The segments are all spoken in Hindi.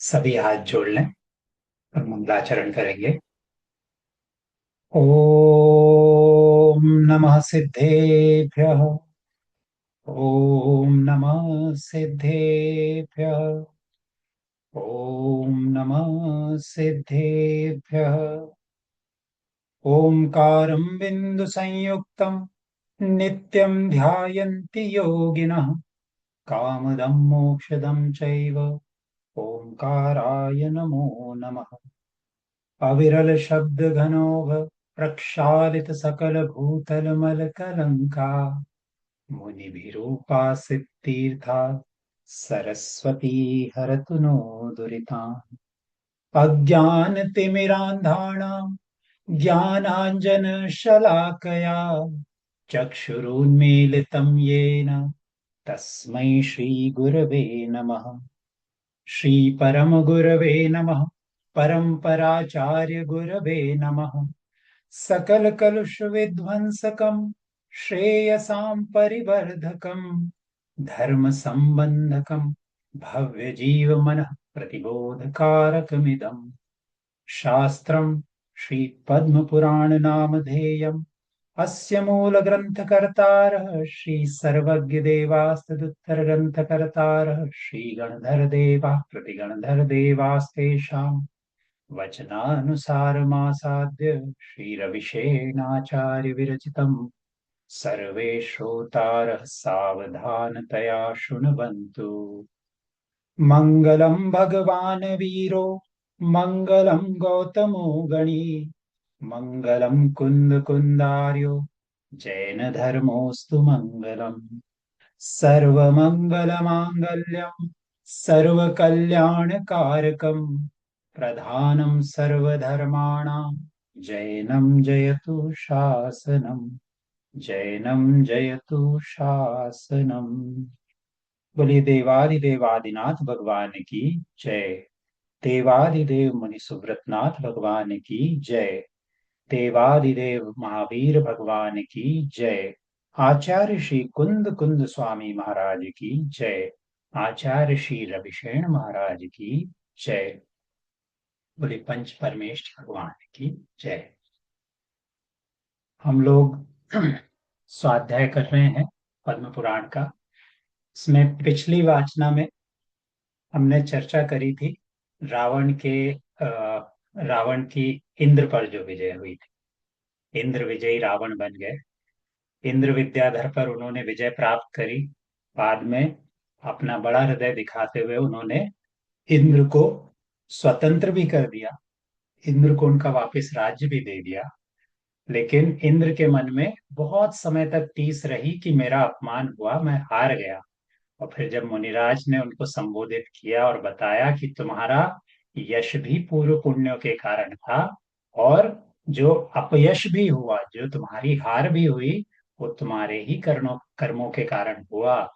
सभी हाथ जोड़ लें और मंगलाचरण करेंगे। ओम नमः सिद्धेभ्यः। ओम नमः सिद्धेभ्यः। ओम नमः सिद्धेभ्यः। ओंकारं बिंदु संयुक्तं नित्यं ध्यायन्ति योगिनः। कामदं मोक्षदं चैव ओंकाराय नमो नमः। अविरल शब्द घनौघ प्रक्षालित सकल भूतल मल कलंका। मुनि विरूपा सिद्धीर्था सरस्वती हरतु नो दुरिता। अज्ञान तिमिरांधानां ज्ञानांजन शलाकया चक्षुरुन्मीलितं येन तस्मै श्री गुरवे नमः। श्री परम गुरवे नमः। परंपराचार्य गुरवे नमः। सकल कलुष विध्वंसकम श्रेयसां परिवर्धकम धर्म संबंधकम भव्य जीव मन प्रतिबोधकारकमिदं शास्त्रम श्री पद्म पुराण नामधेयम्। अस्य मूल ग्रंथकर्तारः श्री सर्वज्ञ देवास्तदुत्तर ग्रंथकर्तारः श्री गणधर देवाः प्रतिगणधर देवास्तेषां वचनानुसारमासाद्य श्रीरविशेनाचार्य विरचितं सर्वे श्रोतारः सावधानतया शृण्वन्तु। मङ्गलं भगवान् वीरो मङ्गलं गौतमो गणी मङ्गलं कुन्दकुन्दार्यो जैनधर्मोऽस्तु मङ्गलम्। सर्वमङ्गलमाङ्गल्यं सर्वकल्याणकारकं प्रधानं सर्वधर्माणां जैनं जयतु शासनम्। जैनं जयतु शासनम्। बोलिए देवादिदेव आदिनाथ भगवान की जय। देवादिदेव मुनि सुव्रतनाथ भगवान की जय। देवादिदेव महावीर भगवान की जय। आचार्य श्री कुंद कुंद स्वामी महाराज की जय। आचार्य श्री रविशेण महाराज की जय। बोले पंच परमेष्ठ भगवान की जय। हम लोग स्वाध्याय कर रहे हैं पद्म पुराण का। इसमें पिछली वाचना में हमने चर्चा करी थी रावण के रावण की इंद्र पर जो विजय हुई थी। इंद्र विजयी रावण बन गए। इंद्र विद्याधर पर उन्होंने विजय प्राप्त करी। बाद में अपना बड़ा हृदय दिखाते हुए उन्होंने इंद्र को स्वतंत्र भी कर दिया। इंद्र को उनका वापस राज्य भी दे दिया। लेकिन इंद्र के मन में बहुत समय तक टीस रही कि मेरा अपमान हुआ, मैं हार गया। और फिर जब मुनिराज ने उनको संबोधित किया और बताया कि तुम्हारा यश भी पूर्व पुण्यों के कारण था, और जो अपयश भी हुआ, जो तुम्हारी हार भी हुई, वो तुम्हारे ही कर्मों कर्मों के कारण हुआ।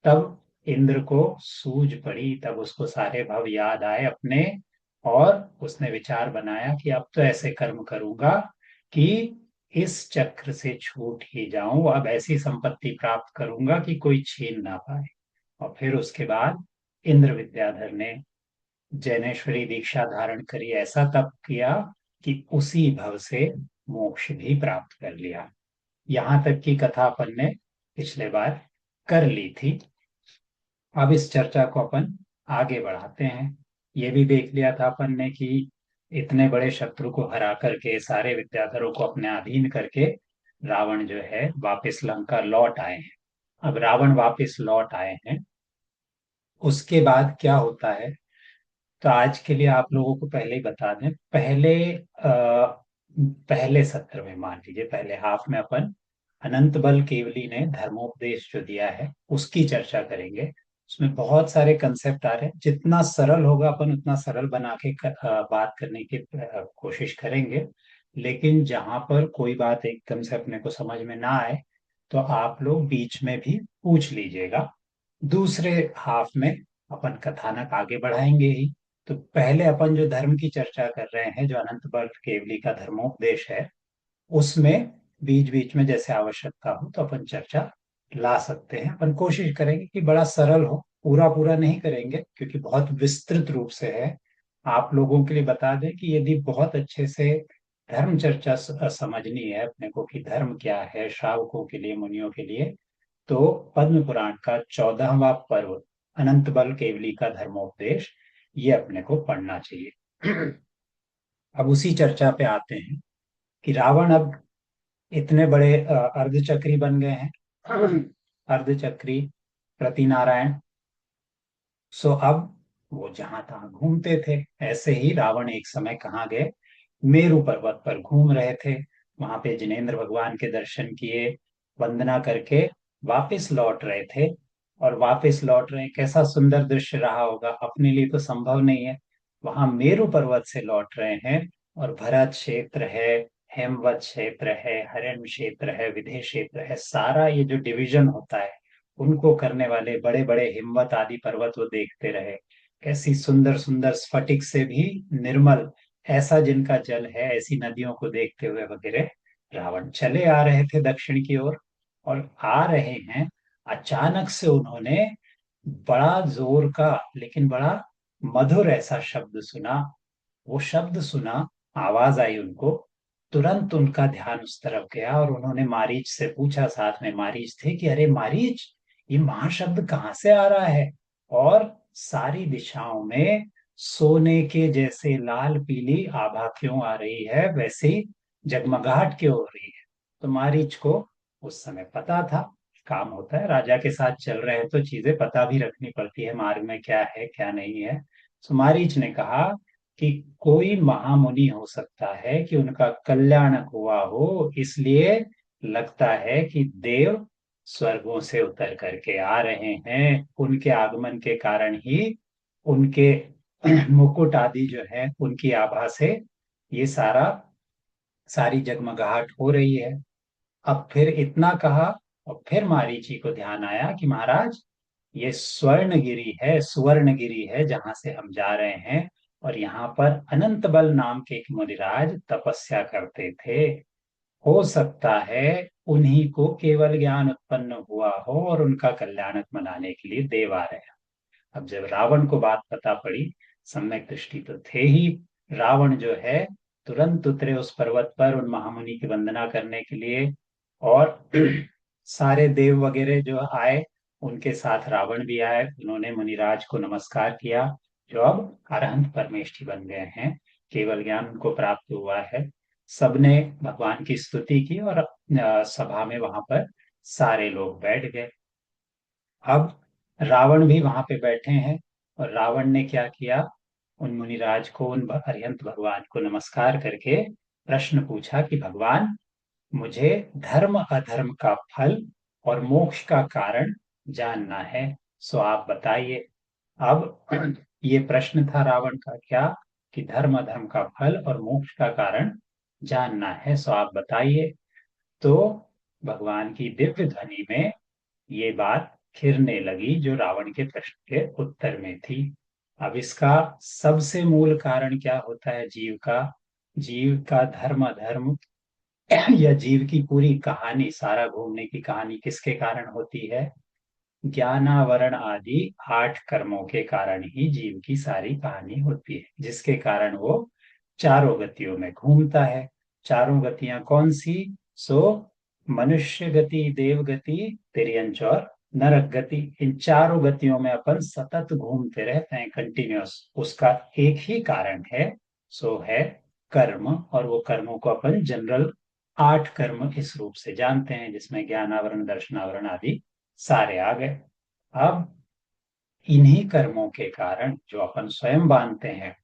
तब इंद्र को सूझ पड़ी, तब उसको सारे भव याद आए अपने। और उसने विचार बनाया कि अब तो ऐसे कर्म करूंगा कि इस चक्र से छूट ही जाऊं, अब ऐसी संपत्ति प्राप्त करूंगा कि कोई छीन ना पाए। और फिर उसके बाद इंद्र विद्याधर ने जैनेश्वरी दीक्षा धारण करी, ऐसा तप किया कि उसी भव से मोक्ष भी प्राप्त कर लिया। यहां तक की कथा अपन ने पिछले बार कर ली थी। अब इस चर्चा को अपन आगे बढ़ाते हैं। ये भी देख लिया था अपन ने कि इतने बड़े शत्रु को हरा करके, सारे विद्याधरों को अपने अधीन करके रावण जो है वापस लंका लौट आए हैं। अब रावण वापस लौट आए हैं, उसके बाद क्या होता है तो आज के लिए आप लोगों को पहले ही बता दें। पहले सत्र में, मान लीजिए पहले हाफ में, अपन अनंत बल केवली ने धर्मोपदेश जो दिया है उसकी चर्चा करेंगे। उसमें बहुत सारे कंसेप्ट आ रहे हैं। जितना सरल होगा अपन उतना सरल बना के बात करने की कोशिश करेंगे। लेकिन जहां पर कोई बात एकदम से अपने को समझ में ना आए तो आप लोग बीच में भी पूछ लीजिएगा। दूसरे हाफ में अपन कथानक आगे बढ़ाएंगे ही। तो पहले अपन जो धर्म की चर्चा कर रहे हैं, जो अनंत बल केवली का धर्मोपदेश है, उसमें बीच बीच में जैसे आवश्यकता हो तो अपन चर्चा ला सकते हैं। अपन कोशिश करेंगे कि बड़ा सरल हो, पूरा पूरा नहीं करेंगे क्योंकि बहुत विस्तृत रूप से है। आप लोगों के लिए बता दें कि यदि बहुत अच्छे से धर्म चर्चा समझनी है अपने को कि धर्म क्या है श्रावकों के लिए, मुनियों के लिए, तो पद्म पुराण का 14वां पर्व अनंत बल केवली का धर्मोपदेश ये अपने को पढ़ना चाहिए। अब उसी चर्चा पे आते हैं कि रावण अब इतने बड़े अर्धचक्री बन गए हैं। अर्धचक्री प्रतिनारायण। सो अब वो जहां तहां घूमते थे। ऐसे ही रावण एक समय कहाँ गए, मेरु पर्वत पर घूम रहे थे। वहां पे जिनेंद्र भगवान के दर्शन किए, वंदना करके वापस लौट रहे थे। और वापस लौट रहे, कैसा सुंदर दृश्य रहा होगा, अपने लिए तो संभव नहीं है। वहां मेरु पर्वत से लौट रहे हैं और भरत क्षेत्र है, हेमवत क्षेत्र है, हरण क्षेत्र है, विधेय क्षेत्र है, सारा ये जो डिवीजन होता है उनको करने वाले बड़े बड़े हिमवत आदि पर्वत वो देखते रहे। कैसी सुंदर सुंदर स्फटिक से भी निर्मल ऐसा जिनका जल है, ऐसी नदियों को देखते हुए वगैरह रावण चले आ रहे थे दक्षिण की ओर। और आ रहे हैं, अचानक से उन्होंने बड़ा जोर का लेकिन बड़ा मधुर ऐसा शब्द सुना। वो शब्द सुना, आवाज आई उनको। तुरंत उनका ध्यान उस तरफ गया और उन्होंने मारीच से पूछा, साथ में मारीच थे, कि अरे मारीच, ये महाशब्द कहाँ से आ रहा है? और सारी दिशाओं में सोने के जैसे लाल पीली आभा क्यों आ रही है, वैसे ही जगमगाहट क्यों हो रही है? तो मारीच को उस समय पता था, काम होता है, राजा के साथ चल रहे हैं तो चीजें पता भी रखनी पड़ती है, मार्ग में क्या है क्या नहीं है। तो मारीच ने कहा कि कोई महामुनि हो सकता है कि उनका कल्याण हुआ हो, इसलिए लगता है कि देव स्वर्गों से उतर करके आ रहे हैं। उनके आगमन के कारण ही उनके मुकुट आदि जो है उनकी आभा से ये सारी जगमगाहट हो रही है। अब फिर इतना कहा और फिर मारीची को ध्यान आया कि महाराज, ये स्वर्णगिरी है, सुवर्णगिरी है जहां से हम जा रहे हैं। और यहाँ पर अनंत बल नाम के एक मुनिराज तपस्या करते थे। हो सकता है उन्हीं को केवल ज्ञान उत्पन्न हुआ हो और उनका कल्याण मनाने के लिए देव आ रहे हैं। अब जब रावण को बात पता पड़ी, सम्यक दृष्टि तो थे ही, रावण जो है तुरंत उतरे उस पर्वत पर उन महामुनि की वंदना करने के लिए। और सारे देव वगैरह जो आए, उनके साथ रावण भी आए, उन्होंने मुनिराज को नमस्कार किया, जो अब अरहंत परमेष्ठी बन गए हैं, केवल ज्ञान उनको प्राप्त हुआ है। सबने भगवान की स्तुति की और सभा में वहां पर सारे लोग बैठ गए। अब रावण भी वहां पे बैठे हैं। और रावण ने क्या किया, उन मुनिराज को, उन अरिहंत भगवान को नमस्कार करके प्रश्न पूछा कि भगवान, मुझे धर्म अधर्म का फल और मोक्ष का कारण जानना है, सो आप बताइए। अब ये प्रश्न था रावण का, क्या, कि धर्म अधर्म का फल और मोक्ष का कारण जानना है, सो आप बताइए। तो भगवान की दिव्य ध्वनि में ये बात खिरने लगी जो रावण के प्रश्न के उत्तर में थी। अब इसका सबसे मूल कारण क्या होता है जीव का? जीव का धर्म अधर्म या जीव की पूरी कहानी, सारा घूमने की कहानी किसके कारण होती है? ज्ञानावरण आदि 8 कर्मों के कारण ही जीव की सारी कहानी होती है, जिसके कारण वो चारों गतियों में घूमता है। चारों गतियां कौन सी? सो मनुष्य गति, देव गति, तिर्यंच और नरक गति, इन चारों गतियों में अपन सतत घूमते रहते हैं, कंटिन्यूअस। उसका एक ही कारण है, सो है कर्म। और वो कर्मों को अपन जनरल 8 कर्म इस रूप से जानते हैं, जिसमें ज्ञानावरण, दर्शनावरण आदि सारे आ गए। अब इन्हीं कर्मों के कारण जो अपन स्वयं बांधते हैं,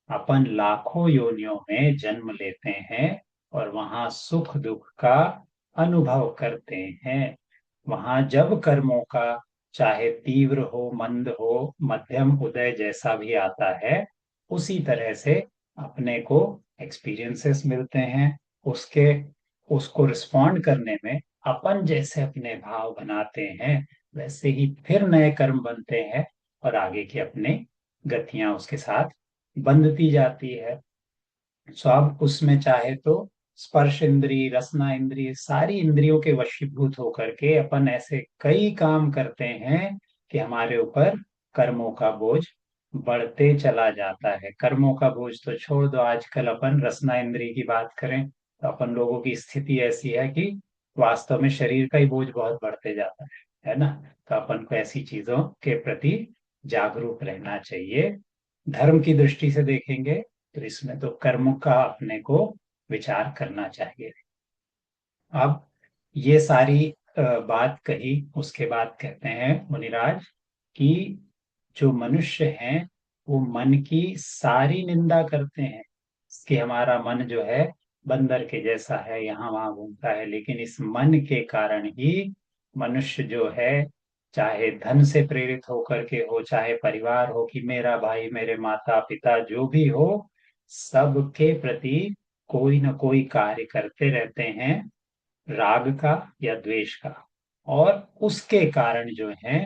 अपन लाखों योनियों में जन्म लेते हैं और वहां सुख दुख का अनुभव करते हैं। वहां जब कर्मों का चाहे तीव्र हो, मंद हो, मध्यम, उदय जैसा भी आता है, उसी तरह से अपने को एक्सपीरियंसेस मिलते हैं। उसके उसको रिस्पॉन्ड करने में अपन जैसे अपने भाव बनाते हैं, वैसे ही फिर नए कर्म बनते हैं और आगे की अपने गतियां उसके साथ बंधती जाती है। सो अब उसमें चाहे तो स्पर्श इंद्रिय, रसना इंद्रिय, सारी इंद्रियों के वशीभूत होकर के अपन ऐसे कई काम करते हैं कि हमारे ऊपर कर्मों का बोझ बढ़ते चला जाता है। कर्मों का बोझ तो छोड़ दो, आजकल अपन रसना इंद्रिय की बात करें तो अपन लोगों की स्थिति ऐसी है कि वास्तव में शरीर का ही बोझ बहुत बढ़ते जाता है ना। तो अपन को ऐसी चीजों के प्रति जागरूक रहना चाहिए। धर्म की दृष्टि से देखेंगे तो इसमें तो कर्म का अपने को विचार करना चाहिए। अब ये सारी बात कही, उसके बाद कहते हैं मुनिराज कि जो मनुष्य हैं वो मन की सारी निंदा करते हैं कि हमारा मन जो है बंदर के जैसा है, यहाँ वहां घूमता है। लेकिन इस मन के कारण ही मनुष्य जो है, चाहे धन से प्रेरित होकर के हो, चाहे परिवार हो कि मेरा भाई, मेरे माता पिता जो भी हो, सबके प्रति कोई न कोई कार्य करते रहते हैं, राग का या द्वेष का। और उसके कारण जो है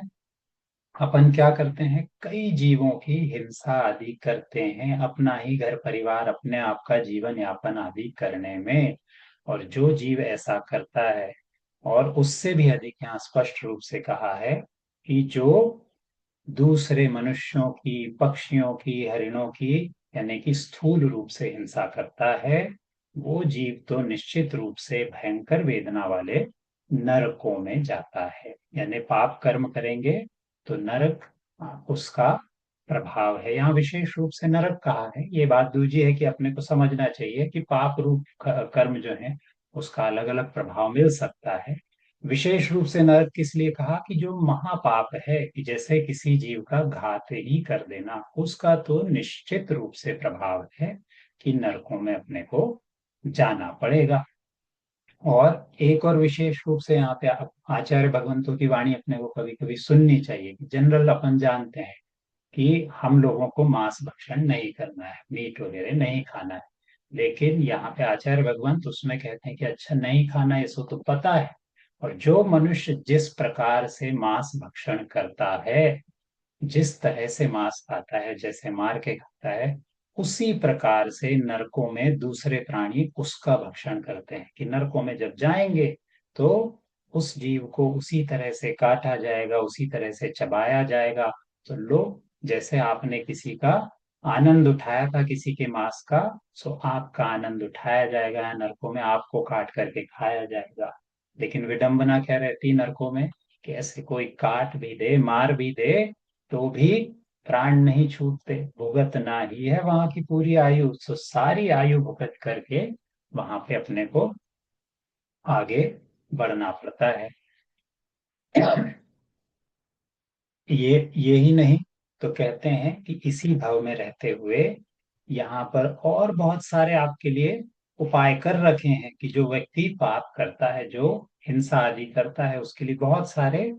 अपन क्या करते हैं, कई जीवों की हिंसा आदि करते हैं, अपना ही घर परिवार, अपने आप का जीवन यापन आदि करने में। और जो जीव ऐसा करता है, और उससे भी अधिक यहाँ स्पष्ट रूप से कहा है कि जो दूसरे मनुष्यों की, पक्षियों की, हरिणों की, यानी कि स्थूल रूप से हिंसा करता है, वो जीव तो निश्चित रूप से भयंकर वेदना वाले नरकों में जाता है। यानी पाप कर्म करेंगे तो नरक उसका प्रभाव है। यहाँ विशेष रूप से नरक कहा है, ये बात दूजी है कि अपने को समझना चाहिए कि पाप रूप कर्म जो है उसका अलग अलग प्रभाव मिल सकता है। विशेष रूप से नरक किस लिए कहा कि जो महापाप है, कि जैसे किसी जीव का घात ही कर देना, उसका तो निश्चित रूप से प्रभाव है कि नरकों में अपने को जाना पड़ेगा। और एक और विशेष रूप से यहाँ पे आचार्य भगवंतों की वाणी अपने को कभी कभी सुननी चाहिए। जनरल अपन जानते हैं कि हम लोगों को मांस भक्षण नहीं करना है, मीट वगैरह नहीं खाना है। लेकिन यहाँ पे आचार्य भगवंत उसमें कहते हैं कि अच्छा नहीं खाना है, इसको तो पता है। और जो मनुष्य जिस प्रकार से मांस भक्षण करता है, जिस तरह से मांस खाता है, जैसे मार के खाता है, उसी प्रकार से नरकों में दूसरे प्राणी उसका भक्षण करते हैं। कि नरकों में जब जाएंगे तो उस जीव को उसी तरह से काटा जाएगा, उसी तरह से चबाया जाएगा। तो लोग, जैसे आपने किसी का आनंद उठाया था किसी के मांस का, सो आपका आनंद उठाया जाएगा, नरकों में आपको काट करके खाया जाएगा। लेकिन विडंबना क्या रहती नरकों में, कि ऐसे कोई काट भी दे, मार भी दे, तो भी प्राण नहीं छूटते, भुगतना ही है वहां की पूरी आयु। सो सारी आयु भुगत करके वहां पे अपने को आगे बढ़ना पड़ता है। ये ही नहीं, तो कहते हैं कि इसी भाव में रहते हुए यहाँ पर और बहुत सारे आपके लिए उपाय कर रखे हैं कि जो व्यक्ति पाप करता है, जो हिंसा आदि करता है, उसके लिए बहुत सारे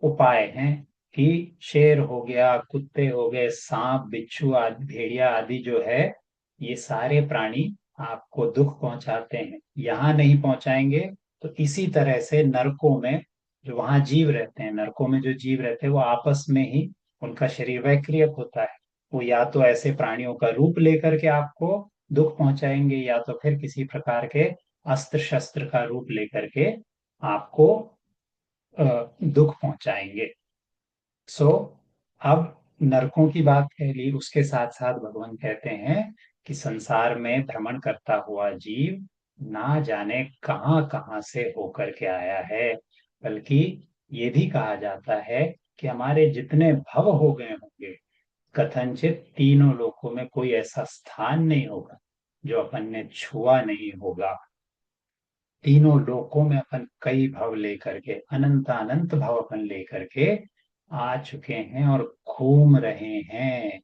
उपाय हैं। कि शेर हो गया, कुत्ते हो गए, सांप, बिच्छू आदि, भेड़िया आदि जो है, ये सारे प्राणी आपको दुख पहुंचाते हैं। यहाँ नहीं पहुंचाएंगे तो इसी तरह से नरकों में जो वहां जीव रहते हैं, नरकों में जो जीव रहते हैं, वो आपस में ही उनका शरीर वैक्रियक होता है। वो या तो ऐसे प्राणियों का रूप लेकर के आपको दुख पहुंचाएंगे, या तो फिर किसी प्रकार के अस्त्र शस्त्र का रूप लेकर के आपको दुख पहुंचाएंगे। सो अब नरकों की बात कह ली, उसके साथ साथ भगवान कहते हैं कि संसार में भ्रमण करता हुआ जीव ना जाने कहाँ कहाँ से होकर के आया है। बल्कि ये भी कहा जाता है कि हमारे जितने भव हो गए होंगे, कथनचित तीनों लोकों में कोई ऐसा स्थान नहीं होगा जो अपन ने छुआ नहीं होगा। तीनों लोकों में अपन कई भव लेकर के, अनंत अनंत भव अपन लेकर के आ चुके हैं और घूम रहे हैं।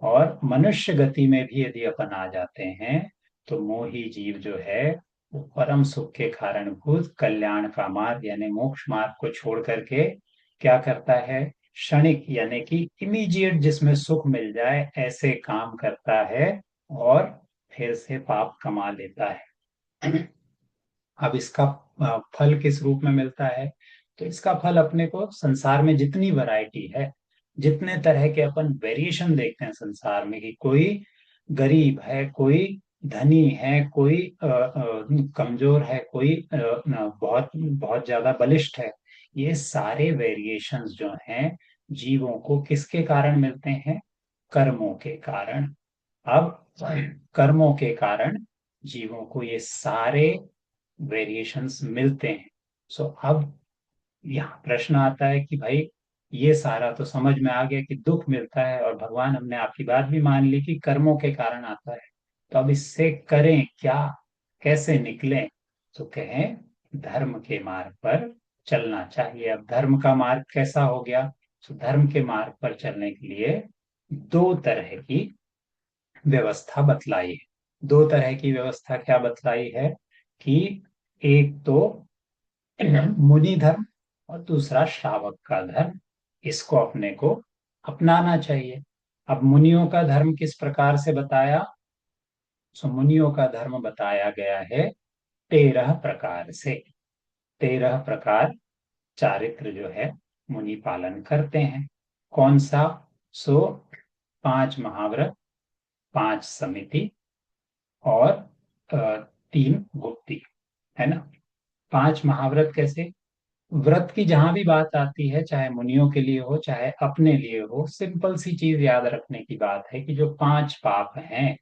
और मनुष्य गति में भी यदि अपन आ जाते हैं तो मोही जीव जो है वो परम सुख के कारणभूत कल्याण का मार्ग यानी मोक्ष मार्ग को छोड़ करके क्या करता है, क्षणिक यानी कि इमीडिएट जिसमें सुख मिल जाए ऐसे काम करता है, और फिर से पाप कमा लेता है। अब इसका फल किस रूप में मिलता है, तो इसका फल अपने को संसार में जितनी वैरायटी है, जितने तरह के अपन वेरिएशन देखते हैं संसार में, कि कोई गरीब है, कोई धनी है, कोई कमजोर है, कोई बहुत बहुत ज्यादा बलिष्ठ है, ये सारे वेरिएशंस जो हैं जीवों को किसके कारण मिलते हैं? कर्मों के कारण। अब कर्मों के कारण जीवों को ये सारे वेरिएशंस मिलते हैं। सो अब यहाँ प्रश्न आता है कि भाई ये सारा तो समझ में आ गया कि दुख मिलता है, और भगवान हमने आपकी बात भी मान ली कि कर्मों के कारण आता है, तो अब इससे करें क्या, कैसे निकलें? तो कहें धर्म के मार्ग पर चलना चाहिए। अब धर्म का मार्ग कैसा हो गया? तो धर्म के मार्ग पर चलने के लिए दो तरह की व्यवस्था बतलाई है। दो तरह की व्यवस्था क्या बतलाई है? कि एक तो मुनि धर्म और दूसरा श्रावक का धर्म, इसको अपने को अपनाना चाहिए। अब मुनियों का धर्म किस प्रकार से बताया? सो मुनियों का धर्म बताया गया है 13 प्रकार से। 13 प्रकार चारित्र जो है मुनि पालन करते हैं। कौन सा? सो 5 महाव्रत, 5 समिति, और 3 गुप्ती, है ना। 5 महाव्रत कैसे? व्रत की जहां भी बात आती है, चाहे मुनियों के लिए हो चाहे अपने लिए हो, सिंपल सी चीज याद रखने की बात है कि जो 5 पाप हैं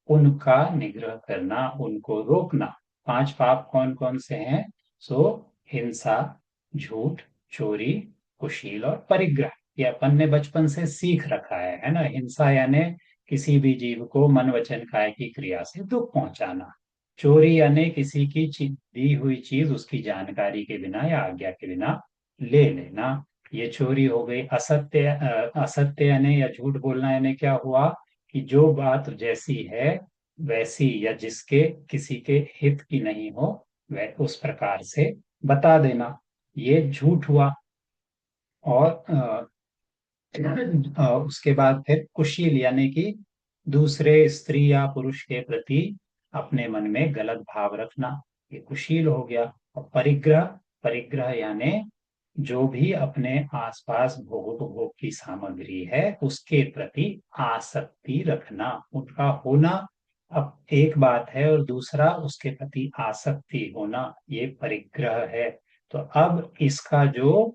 उनका निग्रह करना, उनको रोकना। 5 पाप कौन कौन से हैं? सो हिंसा, झूठ, चोरी, कुशील और परिग्रह। ये अपन ने बचपन से सीख रखा है ना। हिंसा यानी किसी भी जीव को मन वचन काया की क्रिया से दुख पहुंचाना। चोरी यानी किसी की दी हुई चीज उसकी जानकारी के बिना या आज्ञा के बिना ले लेना, ये चोरी हो गई। असत्य यानी या झूठ बोलना यानी क्या हुआ? कि जो बात जैसी है वैसी, या जिसके किसी के हित की नहीं हो वह उस प्रकार से बता देना, ये झूठ हुआ। और उसके बाद फिर कुशील यानी कि दूसरे स्त्री या पुरुष के प्रति अपने मन में गलत भाव रखना, ये कुशील हो गया। और परिग्रह, परिग्रह यानी जो भी अपने आसपास भोगोपभोग की सामग्री है उसके प्रति आसक्ति रखना, उनका होना अब एक बात है, और दूसरा उसके प्रति आसक्ति होना, ये परिग्रह है। तो अब इसका जो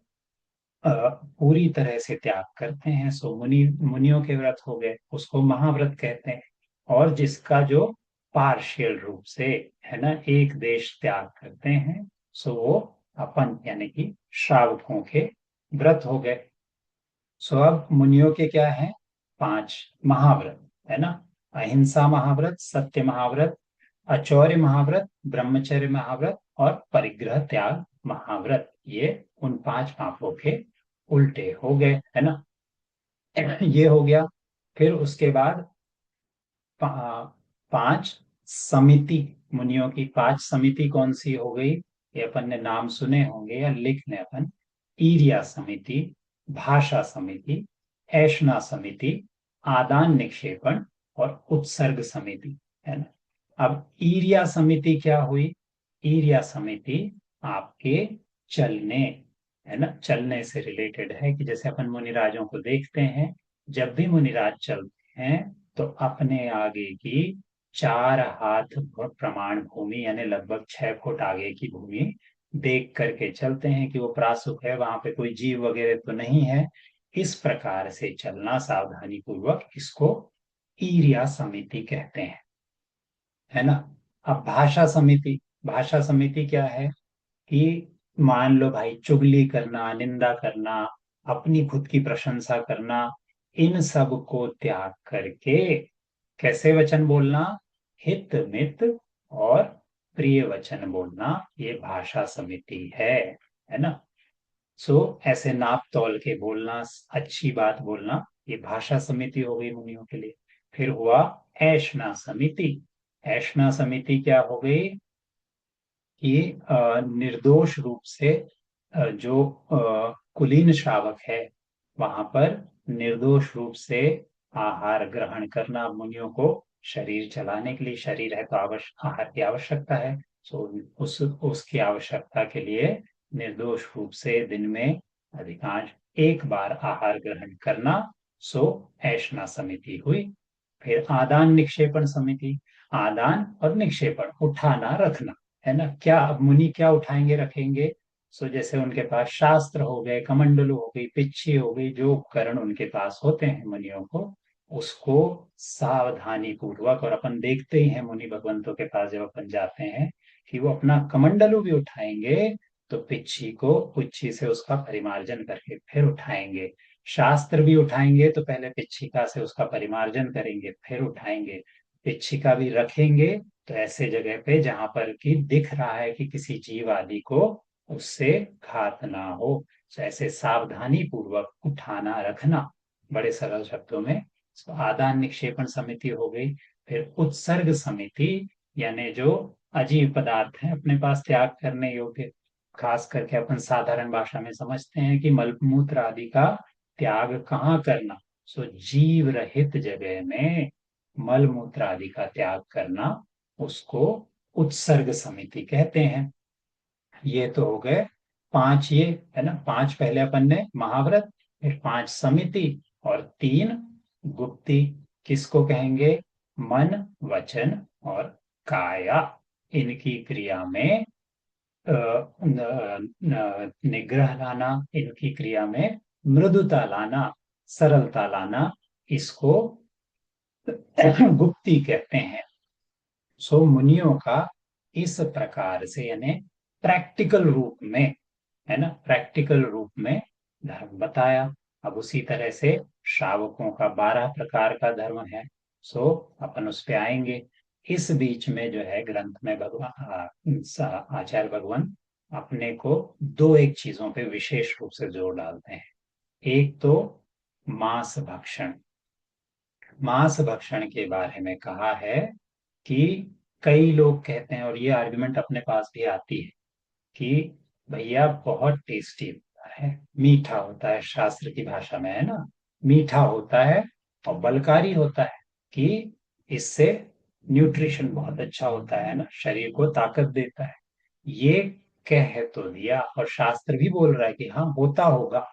पूरी तरह से त्याग करते हैं सो मुनियों के व्रत हो गए, उसको महाव्रत कहते हैं। और जिसका जो पार्शियल रूप से, है ना, एक देश त्याग करते हैं, सो वो अपन यानी कि श्रावकों के व्रत हो गए। सो अब मुनियों के क्या है? 5 महाव्रत, है ना। अहिंसा महाव्रत, सत्य महाव्रत, अचौर्य महाव्रत, ब्रह्मचर्य महाव्रत और परिग्रह त्याग महाव्रत, ये उन 5 पापों के उल्टे हो गए, है ना। ये हो गया। फिर उसके बाद 5 समिति, मुनियों की 5 समिति कौन सी हो गई? ये अपन ने नाम सुने होंगे या लिख लें अपन। ईर्या समिति, भाषा समिति, ऐषणा समिति, आदान निक्षेपण और उत्सर्ग समिति, है ना। अब ईर्या समिति क्या हुई? ईर्या समिति आपके चलने, है ना, चलने से रिलेटेड है। कि जैसे अपन मुनिराजों को देखते हैं, जब भी मुनिराज चलते हैं तो अपने आगे की 4 हाथ प्रमाण भूमि यानी लगभग 6 फुट आगे की भूमि देख करके चलते हैं कि वो प्रासुक है, वहां पे कोई जीव वगैरह तो नहीं है। इस प्रकार से चलना सावधानी पूर्वक, इसको ईर्या समिति कहते हैं, है ना। अब भाषा समिति, भाषा समिति क्या है? कि मान लो भाई चुगली करना, निंदा करना, अपनी खुद की प्रशंसा करना, इन सब को त्याग करके कैसे वचन बोलना? हित मित और प्रिय वचन बोलना, ये भाषा समिति है ना। सो ऐसे नाप तौल के बोलना, अच्छी बात बोलना, ये भाषा समिति हो गई मुनियों के लिए। फिर हुआ ऐषणा समिति। ऐषणा समिति क्या हो गई? कि निर्दोष रूप से जो कुलीन श्रावक है वहां पर निर्दोष रूप से आहार ग्रहण करना। मुनियों को शरीर चलाने के लिए, शरीर है तो आहार की आवश्यकता है। सो उसकी आवश्यकता के लिए निर्दोष रूप से दिन में अधिकांश एक बार आहार ग्रहण करना, सो ऐषणा समिति हुई। फिर आदान निक्षेपण समिति, आदान और निक्षेपण, उठाना रखना, है ना। क्या अब मुनि क्या उठाएंगे रखेंगे? सो जैसे उनके पास शास्त्र हो गए, कमंडलू हो गई, पिच्छी हो गई, जो उपकरण उनके पास होते हैं मुनियों को, उसको सावधानी पूर्वक, और अपन देखते ही हैं मुनि भगवंतों के पास जब अपन जाते हैं कि वो अपना कमंडलू भी उठाएंगे तो पिच्छी को पुच्छी से उसका परिमार्जन करके फिर उठाएंगे। शास्त्र भी उठाएंगे तो पहले पिच्छिका से उसका परिमार्जन करेंगे फिर उठाएंगे। पिच्छिका भी रखेंगे तो ऐसे जगह पे जहां पर कि दिख रहा है कि किसी जीव आदि को उससे घात ना हो। तो ऐसे सावधानी पूर्वक उठाना रखना, बड़े सरल शब्दों में। तो आदान निक्षेपण समिति हो गई। फिर उत्सर्ग समिति, यानी जो अजीब पदार्थ हैं अपने पास त्याग करने योग्य, खास करके अपन साधारण भाषा में समझते हैं कि मलमूत्र आदि का त्याग कहाँ करना। सो जीव रहित जगह में मल मूत्र आदि का त्याग करना, उसको उत्सर्ग समिति कहते हैं। ये तो हो गए पांच, ये है ना, पांच पहले अपन ने महाव्रत, फिर पांच समिति, और तीन गुप्ती। किसको कहेंगे? मन, वचन और काया। इनकी क्रिया में निग्रह लाना, इनकी क्रिया में मृदुता लाना, सरलता लाना, इसको गुप्ती कहते हैं। सो मुनियों का इस प्रकार से, यानी प्रैक्टिकल रूप में, है ना, प्रैक्टिकल रूप में धर्म बताया। अब उसी तरह से श्रावकों का 12 प्रकार का धर्म है। सो अपन उस पे आएंगे। इस बीच में जो है ग्रंथ में आचार्य भगवान अपने को दो एक चीजों पे विशेष रूप से जोर डालते हैं। एक तो मांस भक्षण। मांस भक्षण के बारे में कहा है कि कई लोग कहते हैं, और ये आर्गुमेंट अपने पास भी आती है, कि भैया बहुत टेस्टी होता है, मीठा होता है, शास्त्र की भाषा में है ना, मीठा होता है और बलकारी होता है, कि इससे न्यूट्रिशन बहुत अच्छा होता है ना, शरीर को ताकत देता है। ये कह तो दिया, और शास्त्र भी बोल रहा है कि हाँ होता होगा।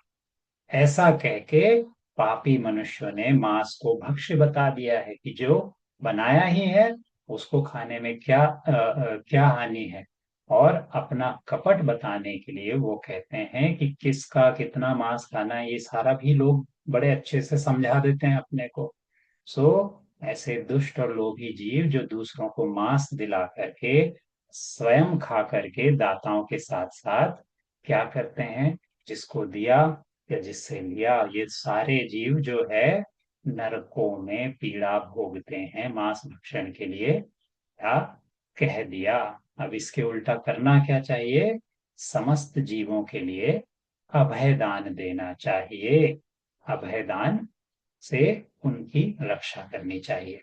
ऐसा कह के पापी मनुष्यों ने मांस को भक्ष्य बता दिया है, कि जो बनाया ही है उसको खाने में क्या हानि है। और अपना कपट बताने के लिए वो कहते हैं कि किसका कितना मांस खाना है, ये सारा भी लोग बड़े अच्छे से समझा देते हैं अपने को। सो ऐसे दुष्ट और लोभी जीव जो दूसरों को मांस दिला करके स्वयं खा करके दाताओं के साथ साथ क्या करते हैं, जिसको दिया या जिससे लिया, ये सारे जीव जो है नरकों में पीड़ा भोगते हैं मांस भक्षण के लिए। क्या कह दिया? अब इसके उल्टा करना क्या चाहिए? समस्त जीवों के लिए अभय दान देना चाहिए। अभय दान से उनकी रक्षा करनी चाहिए,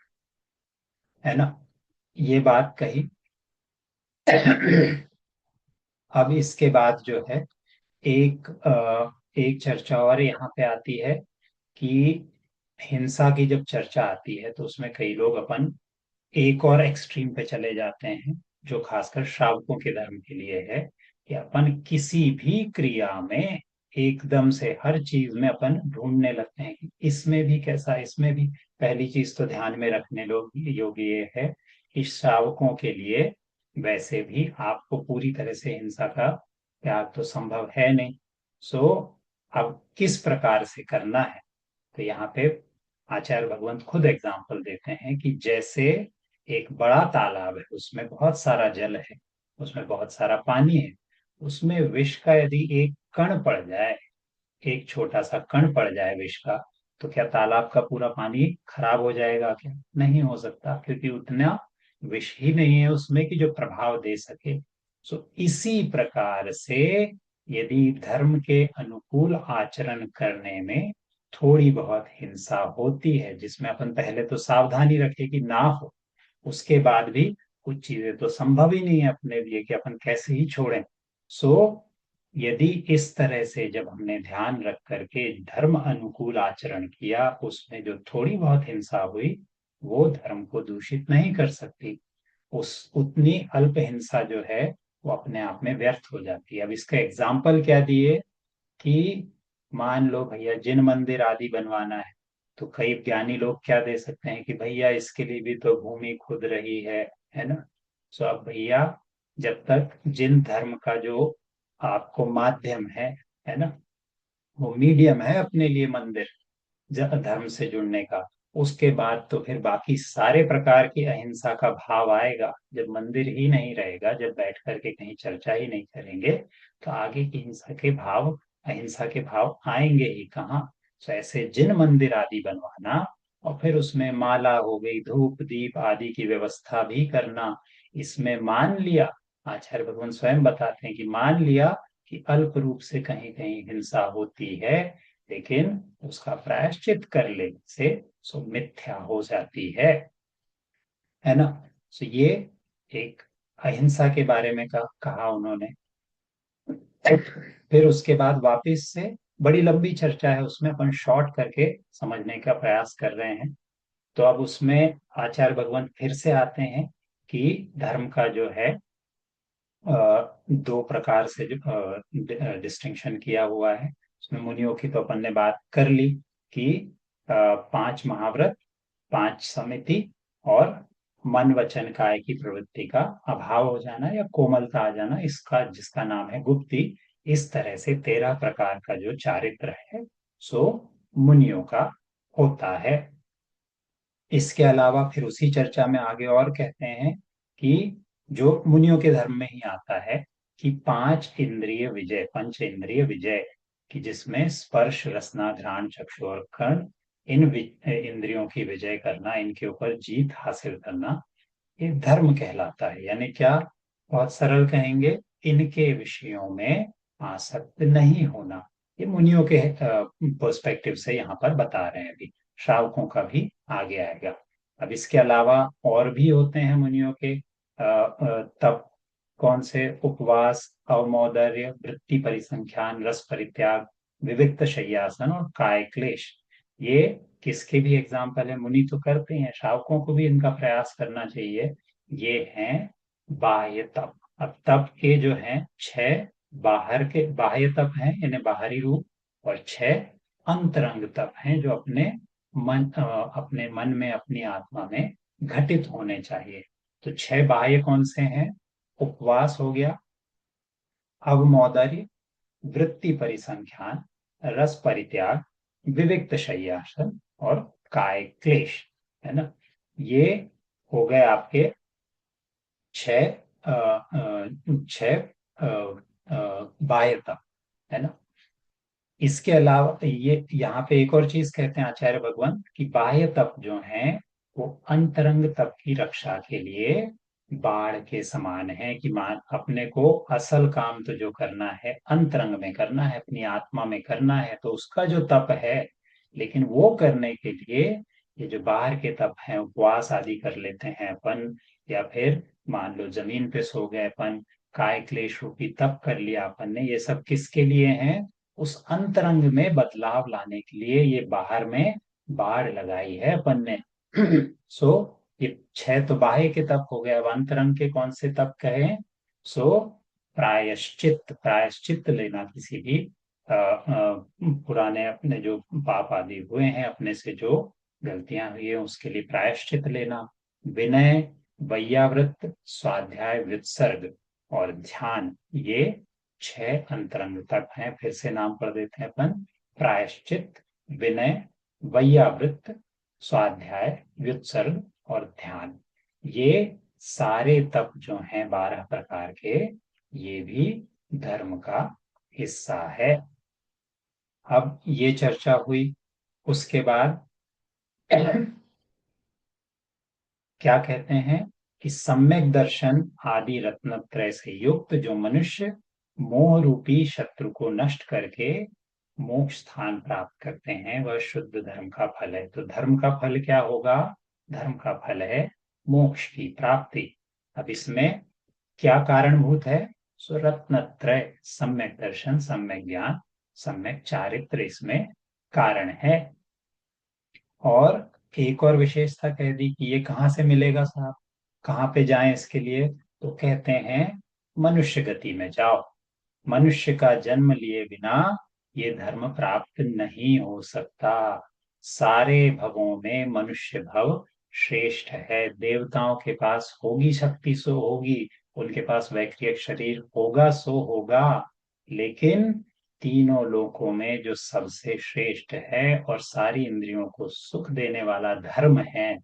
है ना। ये बात कही। अब इसके बाद जो है एक चर्चा और यहाँ पे आती है कि हिंसा की जब चर्चा आती है तो उसमें कई लोग अपन एक और एक्सट्रीम पे चले जाते हैं, जो खासकर श्रावकों के धर्म के लिए है, कि अपन किसी भी क्रिया में एकदम से हर चीज में अपन ढूंढने लगते हैं कि इसमें भी कैसा, इसमें भी। पहली चीज तो ध्यान में रखने लोग योग्य ये है कि श्रावकों के लिए वैसे भी आपको पूरी तरह से हिंसा का त्याग तो संभव है नहीं। सो अब किस प्रकार से करना है, तो यहाँ पे आचार्य भगवंत खुद एग्जाम्पल देते हैं कि जैसे एक बड़ा तालाब है, उसमें बहुत सारा जल है, उसमें बहुत सारा पानी है, उसमें विष का यदि एक कण पड़ जाए, एक छोटा सा कण पड़ जाए विष का, तो क्या तालाब का पूरा पानी खराब हो जाएगा? क्या नहीं हो सकता, क्योंकि उतना विष ही नहीं है उसमें कि जो प्रभाव दे सके। सो इसी प्रकार से यदि धर्म के अनुकूल आचरण करने में थोड़ी बहुत हिंसा होती है, जिसमें अपन पहले तो सावधानी रखें कि ना हो, उसके बाद भी कुछ चीजें तो संभव ही नहीं है अपने लिए कि अपन कैसे ही छोड़ें। सो यदि इस तरह से जब हमने ध्यान रख करके धर्म अनुकूल आचरण किया, उसमें जो थोड़ी बहुत हिंसा हुई वो धर्म को दूषित नहीं कर सकती। उस उतनी अल्प हिंसा जो है वो अपने आप में व्यर्थ हो जाती है। अब इसका एग्जाम्पल क्या दिए, कि मान लो भैया जिन मंदिर आदि बनवाना है, तो कई ज्ञानी लोग क्या दे सकते हैं कि भैया इसके लिए भी तो भूमि खुद रही है ना। सो अब भैया जब तक जिन धर्म का जो आपको माध्यम है ना, वो मीडियम है अपने लिए मंदिर धर्म से जुड़ने का। उसके बाद तो फिर बाकी सारे प्रकार की अहिंसा का भाव आएगा। जब मंदिर ही नहीं रहेगा, जब बैठ करके कहीं चर्चा ही नहीं करेंगे, तो आगे की हिंसा के भाव, अहिंसा के भाव आएंगे ही कहाँ। तो ऐसे जिन मंदिर आदि बनवाना, और फिर उसमें माला हो गई, धूप दीप आदि की व्यवस्था भी करना। इसमें मान लिया, आचार्य भगवान स्वयं बताते हैं कि मान लिया कि अल्प रूप से कहीं कहीं हिंसा होती है, लेकिन उसका प्रायश्चित कर लेने से सो मिथ्या हो जाती है ना। तो ये एक अहिंसा के बारे में कहा उन्होंने। फिर उसके बाद वापस से बड़ी लंबी चर्चा है, उसमें अपन शॉर्ट करके समझने का प्रयास कर रहे हैं। तो अब उसमें आचार्य भगवान फिर से आते हैं कि धर्म का जो है दो प्रकार से जो डिस्टिंक्शन किया हुआ है। उसमें मुनियों की तो अपन ने बात कर ली कि पांच महाव्रत, पांच समिति, और मन वचन काय की प्रवृत्ति का अभाव हो जाना या कोमलता आ जाना, इसका जिसका नाम है गुप्ति। इस तरह से 13 प्रकार का जो चारित्र है सो मुनियों का होता है। इसके अलावा फिर उसी चर्चा में आगे और कहते हैं कि जो मुनियों के धर्म में ही आता है कि पांच इंद्रिय विजय, पंच इंद्रिय विजय, कि जिसमें स्पर्श रसना घ्राण चक्षु और कर्ण, इंद्रियों की विजय करना, इनके ऊपर जीत हासिल करना, ये धर्म कहलाता है। यानी क्या, बहुत सरल कहेंगे, इनके विषयों में आसक्त नहीं होना। ये मुनियों के पर्सपेक्टिव से यहाँ पर बता रहे हैं। अभी श्रावकों का भी आगे आएगा। अब इसके अलावा और भी होते हैं मुनियों के तप। कौन से? उपवास, अवमौदर्य, वृत्ति परिसंख्यान, रस परित्याग, विविक्त शय्यासन और काय क्लेश। ये किसके भी एग्जाम्पल है? मुनि तो करते हैं, श्रावकों को भी इनका प्रयास करना चाहिए। ये हैं बाह्य तप। अब तप के जो हैं छह, बाहर के बाह्य तप हैं, यानी बाहरी रूप, और छह अंतरंग तप हैं जो अपने मन में, अपनी आत्मा में घटित होने चाहिए। तो छह बाह्य कौन से हैं? उपवास हो गया, अवमौदर्य, वृत्ति परिसंख्यान, रस परित्याग, विविक्त शय्यासन और काय क्लेश, है ना। ये हो गए आपके छह बाह्य तप, है ना। इसके अलावा ये यहाँ पे एक और चीज कहते हैं आचार्य भगवान कि बाह्य तप जो हैं वो अंतरंग तप की रक्षा के लिए बाढ़ के समान है। कि मान अपने को असल काम तो जो करना है अंतरंग में करना है, अपनी आत्मा में करना है, तो उसका जो तप है, लेकिन वो करने के लिए ये जो बाहर के तप हैं, उपवास आदि कर लेते हैं अपन, या फिर मान लो जमीन पे सो गए अपन, काय क्लेश रूपी तप कर लिया अपन ने, ये सब किसके लिए हैं? उस अंतरंग में बदलाव लाने के लिए ये बाहर में बाढ़ लगाई है अपन ने। सो ये छह तो बाह्य के तप हो गए। अब अंतरंग के कौन से तप कहें? सो प्रायश्चित, प्रायश्चित लेना किसी भी पुराने अपने जो पाप आदि हुए हैं, अपने से जो गलतियां हुई है, उसके लिए प्रायश्चित लेना। विनय, वैयावृत, स्वाध्याय, व्युत्सर्ग और ध्यान, ये छह अंतरंग तप हैं। फिर से नाम पढ़ देते हैं अपन: प्रायश्चित, विनय, वैयावृत, स्वाध्याय, व्युत्सर्ग और ध्यान। ये सारे तप जो हैं 12 प्रकार के, ये भी धर्म का हिस्सा है। अब ये चर्चा हुई। उसके बाद क्या कहते हैं कि सम्यक दर्शन आदि रत्नत्रय से युक्त जो मनुष्य मोह रूपी शत्रु को नष्ट करके मोक्ष स्थान प्राप्त करते हैं, वह शुद्ध धर्म का फल है। तो धर्म का फल क्या होगा? धर्म का फल है मोक्ष की प्राप्ति। अब इसमें क्या कारणभूत है? सो रत्नत्रय, सम्यक दर्शन, सम्यक ज्ञान, सम्यक चारित्र इसमें कारण है। और एक और विशेषता कह दी कि ये कहाँ से मिलेगा साहब, कहाँ पे जाएं इसके लिए? तो कहते हैं मनुष्य गति में जाओ। मनुष्य का जन्म लिए बिना ये धर्म प्राप्त नहीं हो सकता। सारे भवों में मनुष्य भव श्रेष्ठ है। देवताओं के पास होगी शक्ति सो होगी, उनके पास वैक्रिय शरीर होगा सो होगा, लेकिन तीनों लोकों में जो सबसे श्रेष्ठ है और सारी इंद्रियों को सुख देने वाला धर्म है,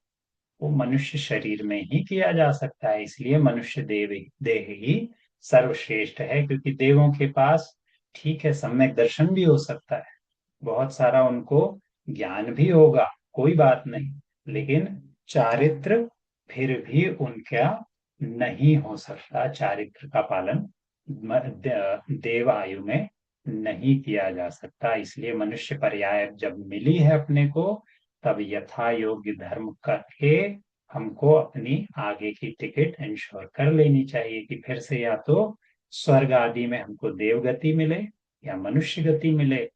वो मनुष्य शरीर में ही किया जा सकता है। इसलिए मनुष्य देह ही सर्वश्रेष्ठ है, क्योंकि देवों के पास ठीक है सम्यक दर्शन भी हो सकता है, बहुत सारा उनको ज्ञान भी होगा, कोई बात नहीं, लेकिन चारित्र फिर भी उनका नहीं हो सकता। चारित्र का पालन देव आयु में नहीं किया जा सकता। इसलिए मनुष्य पर्याय जब मिली है अपने को, तब यथा योग्य धर्म करके हमको अपनी आगे की टिकट इंश्योर कर लेनी चाहिए कि फिर से या तो स्वर्ग आदि में हमको देव गति मिले या मनुष्य गति मिले।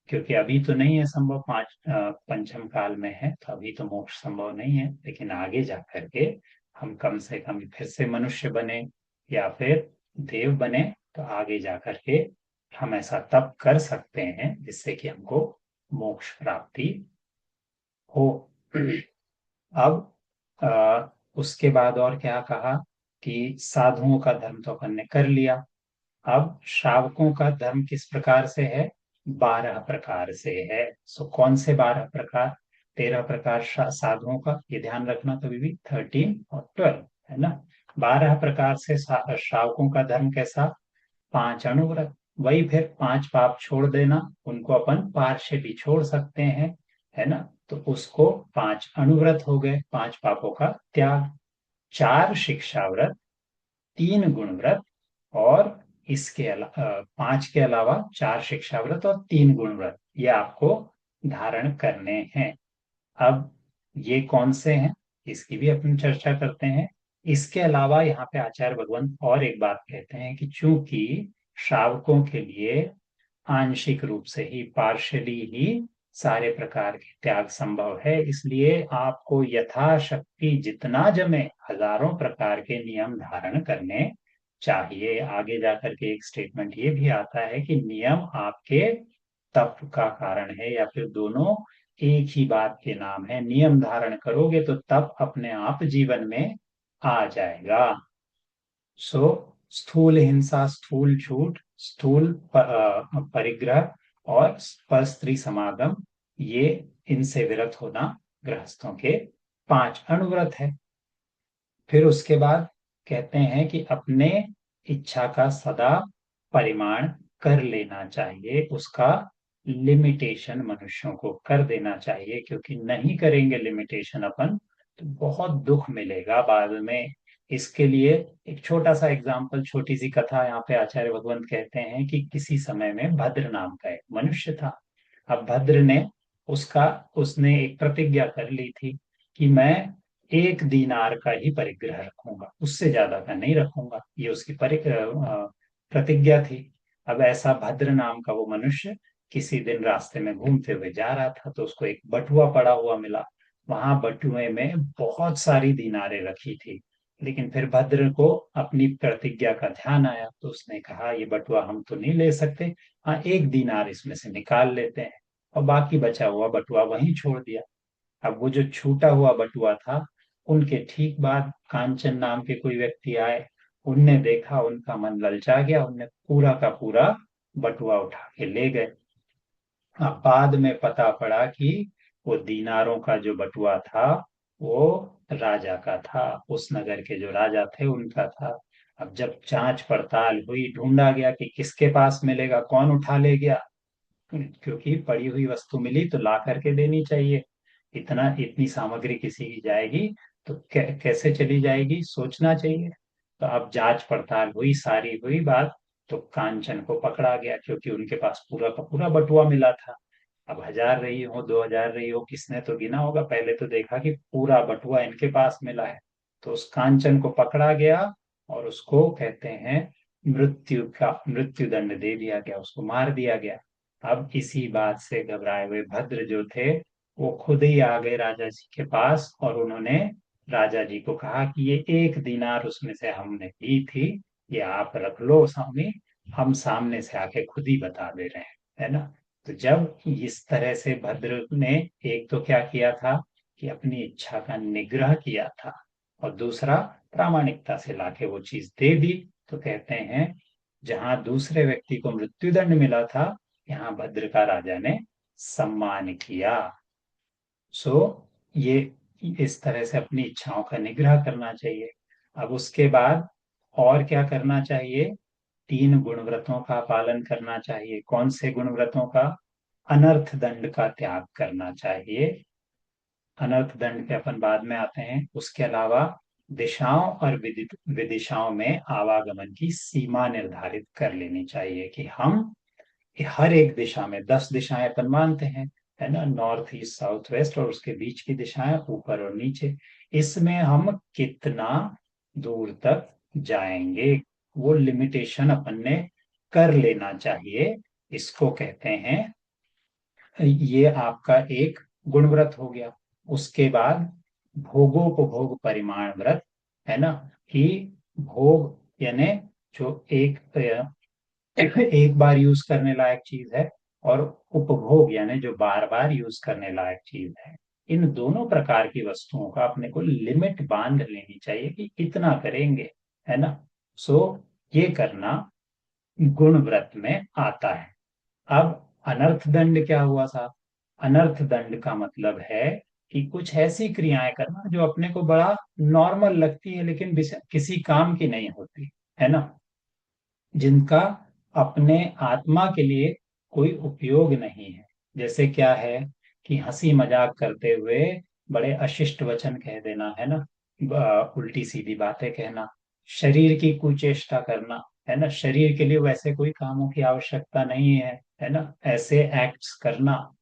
क्योंकि अभी तो नहीं है संभव, पंचम काल में है तो अभी तो मोक्ष संभव नहीं है, लेकिन आगे जा करके हम कम से कम फिर से मनुष्य बने या फिर देव बने, तो आगे जा करके हम ऐसा तप कर सकते हैं जिससे कि हमको मोक्ष प्राप्ति हो। अब उसके बाद और क्या कहा कि साधुओं का धर्म तो अपन ने कर लिया। अब श्रावकों का धर्म किस प्रकार से है? 12 प्रकार से है। सो कौन से 12 प्रकार? 13 प्रकार साधुओं का, ये ध्यान रखना कभी भी, 13 और 12 है ना। 12 प्रकार से श्रावकों का धर्म कैसा? 5 अणुव्रत, वही फिर 5 पाप छोड़ देना, उनको अपन पार्श्य भी छोड़ सकते हैं, है ना। तो उसको 5 अणुव्रत हो गए, 5 पापों का त्याग। 4 शिक्षा व्रत, 3 गुण व्रत, और इसके 5 के अलावा 4 शिक्षा व्रत और 3 गुण व्रत, ये आपको धारण करने हैं। अब ये कौन से हैं, इसकी भी अपन चर्चा करते हैं। इसके अलावा यहाँ पे आचार्य भगवंत और एक बात कहते हैं कि चूंकि श्रावकों के लिए आंशिक रूप से ही, पार्शली ही सारे प्रकार के त्याग संभव है, इसलिए आपको यथाशक्ति जितना जमे हजारों प्रकार के नियम धारण करने चाहिए। आगे जाकर के एक स्टेटमेंट ये भी आता है कि नियम आपके तप का कारण है, या फिर दोनों एक ही बात के नाम है। नियम धारण करोगे तो तप अपने आप जीवन में आ जाएगा। सो स्थूल हिंसा, स्थूल छूट, स्थूल परिग्रह और पर स्त्री समागम, ये इनसे विरत होना गृहस्थों के 5 अणुव्रत है। फिर उसके बाद कहते हैं कि अपने इच्छा का सदा परिमाण कर लेना चाहिए, उसका लिमिटेशन मनुष्यों को कर देना चाहिए, क्योंकि नहीं करेंगे लिमिटेशन अपन तो बहुत दुख मिलेगा बाद में। इसके लिए एक छोटा सा एग्जाम्पल, छोटी सी कथा यहाँ पे आचार्य भगवंत कहते हैं कि किसी समय में भद्र नाम का एक मनुष्य था। अब भद्र ने उसने एक प्रतिज्ञा कर ली थी कि मैं 1 दीनार का ही परिग्रह रखूंगा, उससे ज्यादा का नहीं रखूंगा, ये उसकी प्रतिज्ञा थी। अब ऐसा भद्र नाम का वो मनुष्य किसी दिन रास्ते में घूमते हुए जा रहा था, तो उसको एक बटुआ पड़ा हुआ मिला। वहां बटुए में बहुत सारी दीनारें रखी थी, लेकिन फिर भद्र को अपनी प्रतिज्ञा का ध्यान आया, तो उसने कहा ये बटुआ हम तो नहीं ले सकते, हाँ 1 दीनार इसमें से निकाल लेते हैं, और बाकी बचा हुआ बटुआ वहीं छोड़ दिया। अब वो जो छूटा हुआ बटुआ था, उनके ठीक बाद कांचन नाम के कोई व्यक्ति आए, उनने देखा, उनका मन ललचा गया, उनने पूरा का पूरा बटुआ उठा के ले गए। अब बाद में पता पड़ा कि वो दीनारों का जो बटुआ था वो राजा का था, उस नगर के जो राजा थे उनका था। अब जब जांच पड़ताल हुई, ढूंढा गया कि किसके पास मिलेगा, कौन उठा ले गया, क्योंकि पड़ी हुई वस्तु मिली तो ला करके देनी चाहिए। इतनी सामग्री किसी की जाएगी तो कैसे चली जाएगी, सोचना चाहिए। तो अब जांच पड़ताल हुई, सारी हुई बात, तो कांचन को पकड़ा गया, क्योंकि उनके पास पूरा का पूरा बटुआ मिला था। अब 1000 रही हो, 2000 रही हो, किसने तो गिना होगा, पहले तो देखा कि पूरा बटुआ इनके पास मिला है। तो उस कांचन को पकड़ा गया और उसको कहते हैं मृत्यु दंड दे दिया गया, उसको मार दिया गया। अब इसी बात से घबराए हुए भद्र जो थे, वो खुद ही आ गए राजा जी के पास, और उन्होंने राजा जी को कहा कि ये 1 दीनार उसमें से हमने ली थी, ये आप रख लो स्वामी, हम सामने से आके खुद ही बता दे रहे हैं, है ना। तो जब इस तरह से भद्र ने एक तो क्या किया था कि अपनी इच्छा का निग्रह किया था, और दूसरा प्रामाणिकता से लाके वो चीज दे दी, तो कहते हैं जहां दूसरे व्यक्ति को मृत्युदंड मिला था, यहाँ भद्र का राजा ने सम्मान किया। सो ये इस तरह से अपनी इच्छाओं का निग्रह करना चाहिए। अब उसके बाद और क्या करना चाहिए? 3 गुणव्रतों का पालन करना चाहिए। कौन से गुणव्रतों का? अनर्थ दंड का त्याग करना चाहिए। अनर्थ दंड के अपन बाद में आते हैं। उसके अलावा दिशाओं और विदिशाओं में आवागमन की सीमा निर्धारित कर लेनी चाहिए कि हम हर एक दिशा में 10 दिशाएं अपन मानते हैं, है ना, नॉर्थ ईस्ट साउथ वेस्ट, और उसके बीच की दिशाएं ऊपर और नीचे। इसमें हम कितना दूर तक जाएंगे, वो लिमिटेशन अपन ने कर लेना चाहिए। इसको कहते हैं, ये आपका एक गुणव्रत हो गया। उसके बाद भोगोपभोग परिमाण व्रत, है ना, कि भोग यानी जो एक बार यूज करने लायक चीज है, और उपभोग यानी जो बार बार यूज करने लायक चीज है। इन दोनों प्रकार की वस्तुओं का अपने को लिमिट बांध लेनी चाहिए कि इतना करेंगे, है ना। सो ये करना गुण व्रत में आता है। अब अनर्थ दंड क्या हुआ साहब? अनर्थ दंड का मतलब है कि कुछ ऐसी क्रियाएं करना जो अपने को बड़ा नॉर्मल लगती है, लेकिन किसी काम की नहीं होती, है ना, जिनका अपने आत्मा के लिए कोई उपयोग नहीं है। जैसे क्या है कि हंसी मजाक करते हुए बड़े अशिष्ट वचन कह देना, है ना, उल्टी सीधी बातें कहना, शरीर की कुचेष्टा करना, है ना, शरीर के लिए वैसे कोई कामों की आवश्यकता नहीं है ना, ऐसे एक्ट्स करना।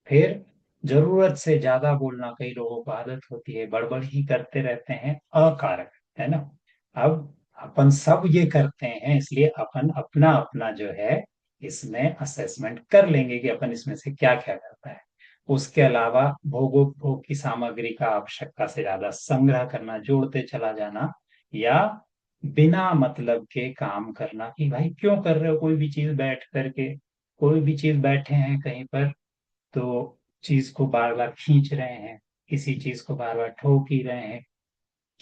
फिर जरूरत से ज्यादा बोलना, कई लोगों को आदत होती है, बड़बड़ ही करते रहते हैं, अकारक, है ना। अब अपन सब ये करते हैं, इसलिए अपन अपना अपना जो है इसमें असेसमेंट कर लेंगे कि अपन इसमें से क्या क्या करता है। उसके अलावा भोगोपभोग की सामग्री का आवश्यकता से ज्यादा संग्रह करना, जोड़ते चला जाना, या बिना मतलब के काम करना कि भाई क्यों कर रहे हो कोई भी चीज बैठ करके, कोई भी चीज बैठे हैं कहीं पर तो चीज को बार बार खींच रहे हैं, किसी चीज को बार बार ठोक ही रहे हैं,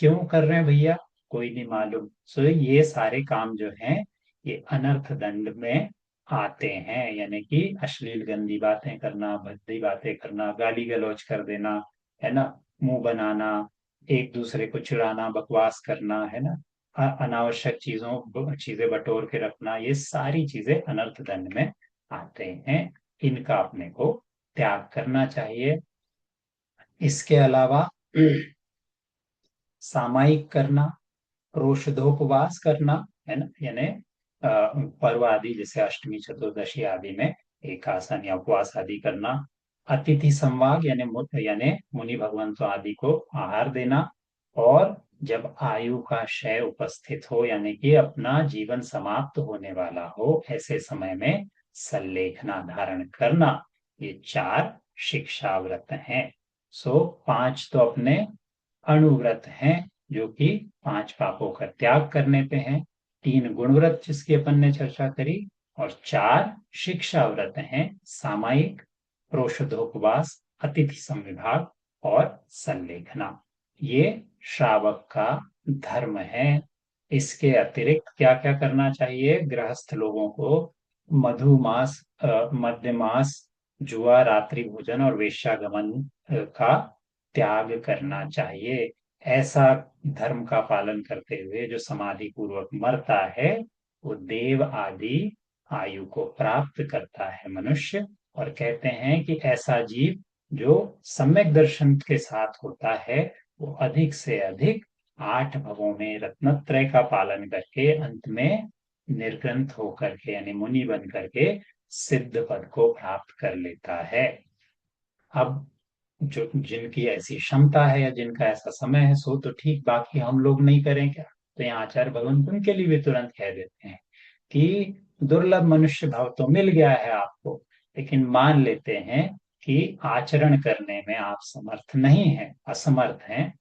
क्यों कर रहे हैं भैया, कोई नहीं मालूम। सो ये सारे काम जो हैं ये अनर्थ दंड में आते हैं, यानी कि अश्लील गंदी बातें करना, भद्दी बातें करना, गाली गलौज कर देना, है ना, मुंह बनाना, एक दूसरे को चिढ़ाना, बकवास करना, है ना, अनावश्यक चीजें बटोर के रखना, ये सारी चीजें अनर्थ दंड में आते हैं। इनका अपने को त्याग करना चाहिए। इसके अलावा सामायिक करना, रोषधोपवास करना, है ना, यानी पर्व आदि जैसे अष्टमी चतुर्दशी आदि में एकासन या उपवास आदि करना, अतिथि संवाद यानी मुनि भगवंतों आदि को आहार देना, और जब आयु का क्षय उपस्थित हो यानी कि अपना जीवन समाप्त होने वाला हो, ऐसे समय में सल्लेखना धारण करना। ये 4 शिक्षा व्रत हैं। सो 5 तो अपने अणुव्रत हैं, जो कि 5 पापों का त्याग करने पे हैं। 3 गुणव्रत जिसकी अपन ने चर्चा करी, और 4 शिक्षा व्रत हैं, सामायिक, प्रोषधोपवास, अतिथि संविभाग और सल्लेखना। ये श्रावक का धर्म है। इसके अतिरिक्त क्या क्या करना चाहिए गृहस्थ लोगों को? मधुमास, मध्यमास, जुआ, रात्रि भोजन और वेश्यागमन का त्याग करना चाहिए। ऐसा धर्म का पालन करते हुए जो समाधि पूर्वक मरता है, वो देव आदि आयु को प्राप्त करता है मनुष्य। और कहते हैं कि ऐसा जीव जो सम्यक दर्शन के साथ होता है, वो अधिक से अधिक 8 भवों में रत्नत्रय का पालन करके अंत में निर्ग्रंथ होकर के यानी मुनि बन करके सिद्ध पद को प्राप्त कर लेता है। अब जो जिनकी ऐसी क्षमता है या जिनका ऐसा समय है सो तो ठीक, बाकी हम लोग नहीं करें क्या? तो यहाँ आचार्य भगवंत उनके लिए भी तुरंत कह देते हैं कि दुर्लभ मनुष्य भाव तो मिल गया है आपको, लेकिन मान लेते हैं कि आचरण करने में आप समर्थ नहीं हैं, असमर्थ हैं।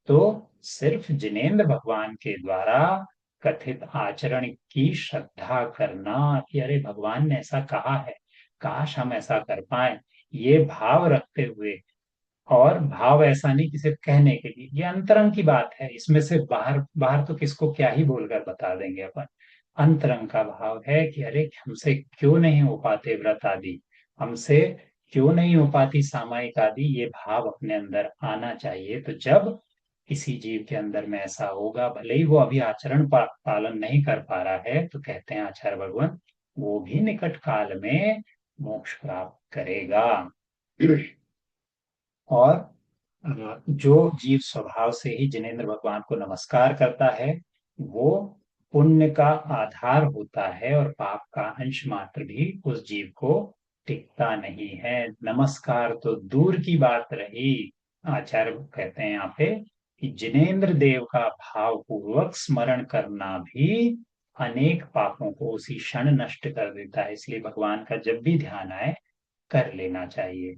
तो सिर्फ जिनेंद्र भगवान के द्वारा कथित आचरण की श्रद्धा करना कि अरे भगवान ने ऐसा कहा है, काश हम ऐसा कर पाए, ये भाव रखते हुए, और भाव ऐसा नहीं कि सिर्फ कहने के लिए, ये अंतरंग की बात है, इसमें से बाहर बाहर तो किसको क्या ही बोलकर बता देंगे अपन। अंतरंग का भाव है कि अरे हमसे क्यों नहीं हो पाते व्रत आदि, हमसे क्यों नहीं हो पाती सामायिक आदि, ये भाव अपने अंदर आना चाहिए। तो जब किसी जीव के अंदर में ऐसा होगा, भले ही वो अभी आचरण पालन नहीं कर पा रहा है, तो कहते हैं आचार्य भगवान वो भी निकट काल में मोक्ष प्राप्त करेगा। और जो जीव स्वभाव से ही जिनेंद्र भगवान को नमस्कार करता है, वो पुण्य का आधार होता है, और पाप का अंश मात्र भी उस जीव को टिकता नहीं है। नमस्कार तो दूर की बात रही, आचार्य कहते हैं यहाँ पे कि जिनेंद्र देव का भाव पूर्वक स्मरण करना भी अनेक पापों को उसी क्षण नष्ट कर देता है। इसलिए भगवान का जब भी ध्यान आए कर लेना चाहिए।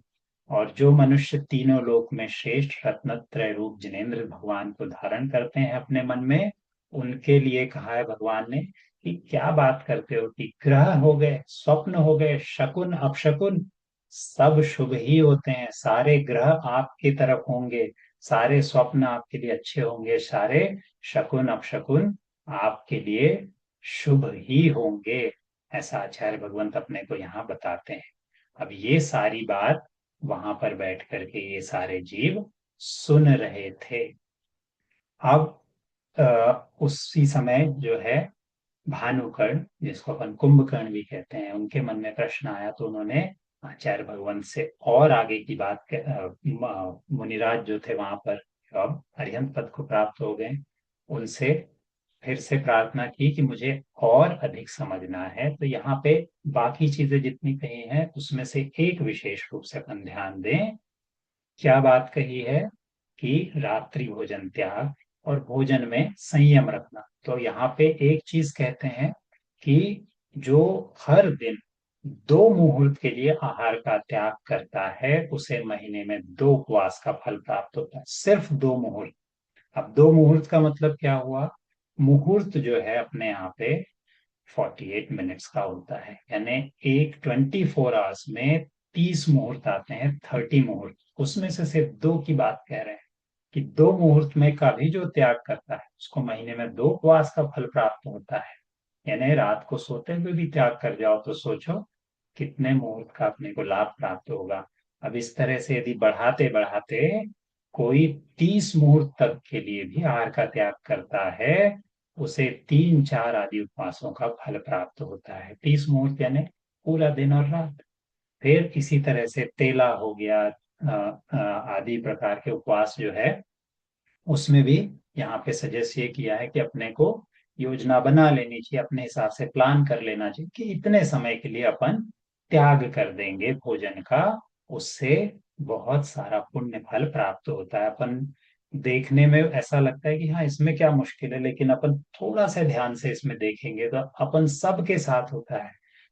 और जो मनुष्य तीनों लोक में श्रेष्ठ रत्नत्रय रूप जिनेंद्र भगवान को धारण करते हैं अपने मन में, उनके लिए कहा है भगवान ने कि क्या बात करते हो कि ग्रह हो गए, स्वप्न हो गए, शकुन अपशकुन सब शुभ ही होते हैं। सारे ग्रह आपकी तरफ होंगे, सारे स्वप्न आपके लिए अच्छे होंगे, सारे शकुन अपशकुन आपके लिए शुभ ही होंगे। ऐसा आचार्य भगवंत अपने को यहाँ बताते हैं। अब ये सारी बात वहां पर बैठ करके ये सारे जीव सुन रहे थे। अब उसी समय जो है भानुकर्ण, जिसको अपन कुंभकर्ण भी कहते हैं, उनके मन में प्रश्न आया, तो उन्होंने आचार्य भगवंत से और आगे की बात मुनिराज जो थे वहां पर, अब अरिहंत पद को प्राप्त हो गए, उनसे फिर से प्रार्थना की कि मुझे और अधिक समझना है। तो यहाँ पे बाकी चीजें जितनी कही हैं उसमें से एक विशेष रूप से अपन ध्यान दें। क्या बात कही है कि रात्रि भोजन त्याग और भोजन में संयम रखना। तो यहाँ पे एक चीज कहते हैं कि जो हर दिन 2 मुहूर्त के लिए आहार का त्याग करता है, उसे महीने में 2 उपवास का फल प्राप्त होता है। सिर्फ 2 मुहूर्त। अब 2 मुहूर्त का मतलब क्या हुआ? मुहूर्त जो है अपने यहाँ पे 48 मिनट्स का होता है, यानी एक 24 आवर्स में 30 मुहूर्त आते हैं, 30 मुहूर्त। उसमें से सिर्फ 2 की बात कह रहे हैं कि 2 मुहूर्त में का भी जो त्याग करता है उसको महीने में 2 उपवास का फल प्राप्त होता है। यानी रात को सोते हुए भी त्याग कर जाओ तो सोचो कितने मुहूर्त का अपने को लाभ प्राप्त होगा। अब इस तरह से यदि बढ़ाते बढ़ाते कोई 30 मुहूर्त तक के लिए भी आहार का त्याग करता है, उसे 3 4 आदि उपवासों का फल प्राप्त होता है। 30 मुहूर्त यानी पूरा दिन और रात। फिर इसी तरह से तेला हो गया, आदि प्रकार के उपवास जो है, उसमें भी यहाँ पे सजेस्ट ये किया है कि अपने को योजना बना लेनी चाहिए, अपने हिसाब से प्लान कर लेना चाहिए कि इतने समय के लिए अपन त्याग कर देंगे भोजन का। उससे बहुत सारा पुण्य फल प्राप्त होता है। अपन देखने में ऐसा लगता है कि हाँ इसमें क्या मुश्किल है, लेकिन अपन थोड़ा सा ध्यान से इसमें देखेंगे तो अपन सबके साथ होता है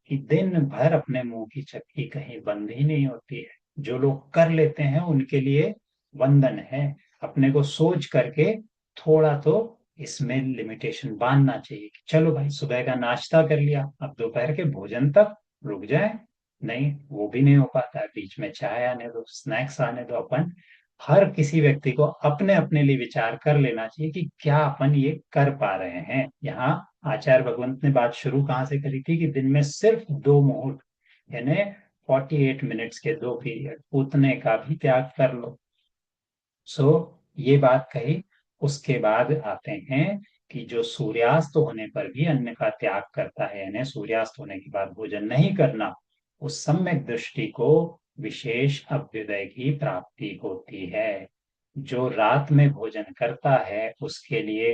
कि दिन भर अपने मुंह की चक्की कहीं बंद ही नहीं होती है। जो लोग कर लेते हैं उनके लिए वंदन है। अपने को सोच करके थोड़ा तो इसमें लिमिटेशन बांधना चाहिए कि चलो भाई सुबह का नाश्ता कर लिया, अब दोपहर के भोजन तक रुक जाए। नहीं, वो भी नहीं हो पाता है, बीच में चाय आने दो, स्नैक्स आने दो। अपन हर किसी व्यक्ति को अपने अपने लिए विचार कर लेना चाहिए कि क्या अपन ये कर पा रहे हैं। यहाँ आचार्य भगवंत ने बात शुरू कहाँ से करी थी कि दिन में सिर्फ 2 मुहूर्त, यानी 48 मिनट्स के 2 पीरियड, उतने का भी त्याग कर लो। सो ये बात कही। उसके बाद आते हैं कि जो सूर्यास्त होने पर भी अन्न का त्याग करता है, यानी सूर्यास्त होने के बाद भोजन नहीं करना, उस सम्यक दृष्टि को विशेष अभ्युदय की प्राप्ति होती है। जो रात में भोजन करता है उसके लिए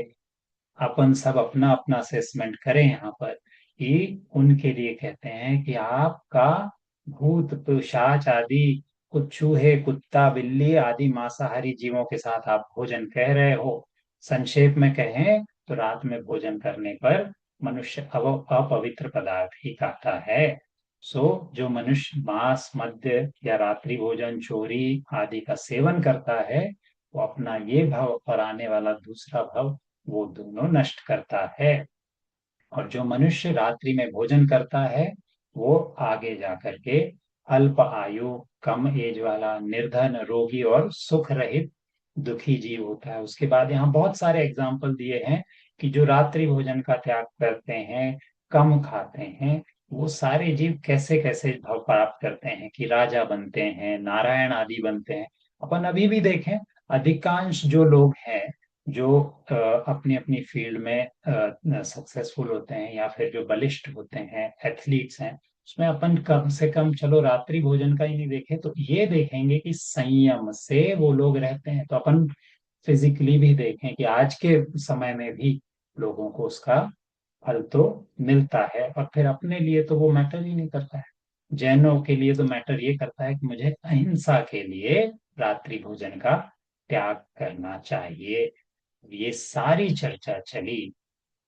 अपन सब अपना अपना असेसमेंट करें यहाँ पर कि उनके लिए कहते हैं कि आपका भूत पिशाच आदि कुछ चूहे, कुत्ता, बिल्ली आदि मांसाहारी जीवों के साथ आप भोजन कह रहे हो। संक्षेप में कहें तो रात में भोजन करने पर मनुष्य अपवित्र पदार्थ ही खाता है। सो जो मनुष्य मांस, मद्य या रात्रि भोजन, चोरी आदि का सेवन करता है, वो अपना ये भव और आने वाला दूसरा भव वो दोनों नष्ट करता है। और जो मनुष्य रात्रि में भोजन करता है वो आगे जाकर के अल्प आयु, कम एज वाला, निर्धन, रोगी और सुख रहित दुखी जीव होता है। उसके बाद यहाँ बहुत सारे एग्जाम्पल दिए हैं कि जो रात्रि भोजन का त्याग करते हैं, कम खाते हैं, वो सारे जीव कैसे कैसे भाव प्राप्त करते हैं कि राजा बनते हैं, नारायण आदि बनते हैं। अपन अभी भी देखें, अधिकांश जो लोग हैं जो अपनी अपनी फील्ड में सक्सेसफुल होते हैं या फिर जो बलिष्ठ होते हैं, एथलीट्स हैं, उसमें अपन कम से कम चलो रात्रि भोजन का ही नहीं देखें तो ये देखेंगे कि संयम से वो लोग रहते हैं। तो अपन फिजिकली भी देखें कि आज के समय में भी लोगों को उसका फल तो मिलता है, और फिर अपने लिए तो वो मैटर ही नहीं करता है। जैनों के लिए तो मैटर ये करता है कि मुझे अहिंसा के लिए रात्रि भोजन का त्याग करना चाहिए। ये सारी चर्चा चली।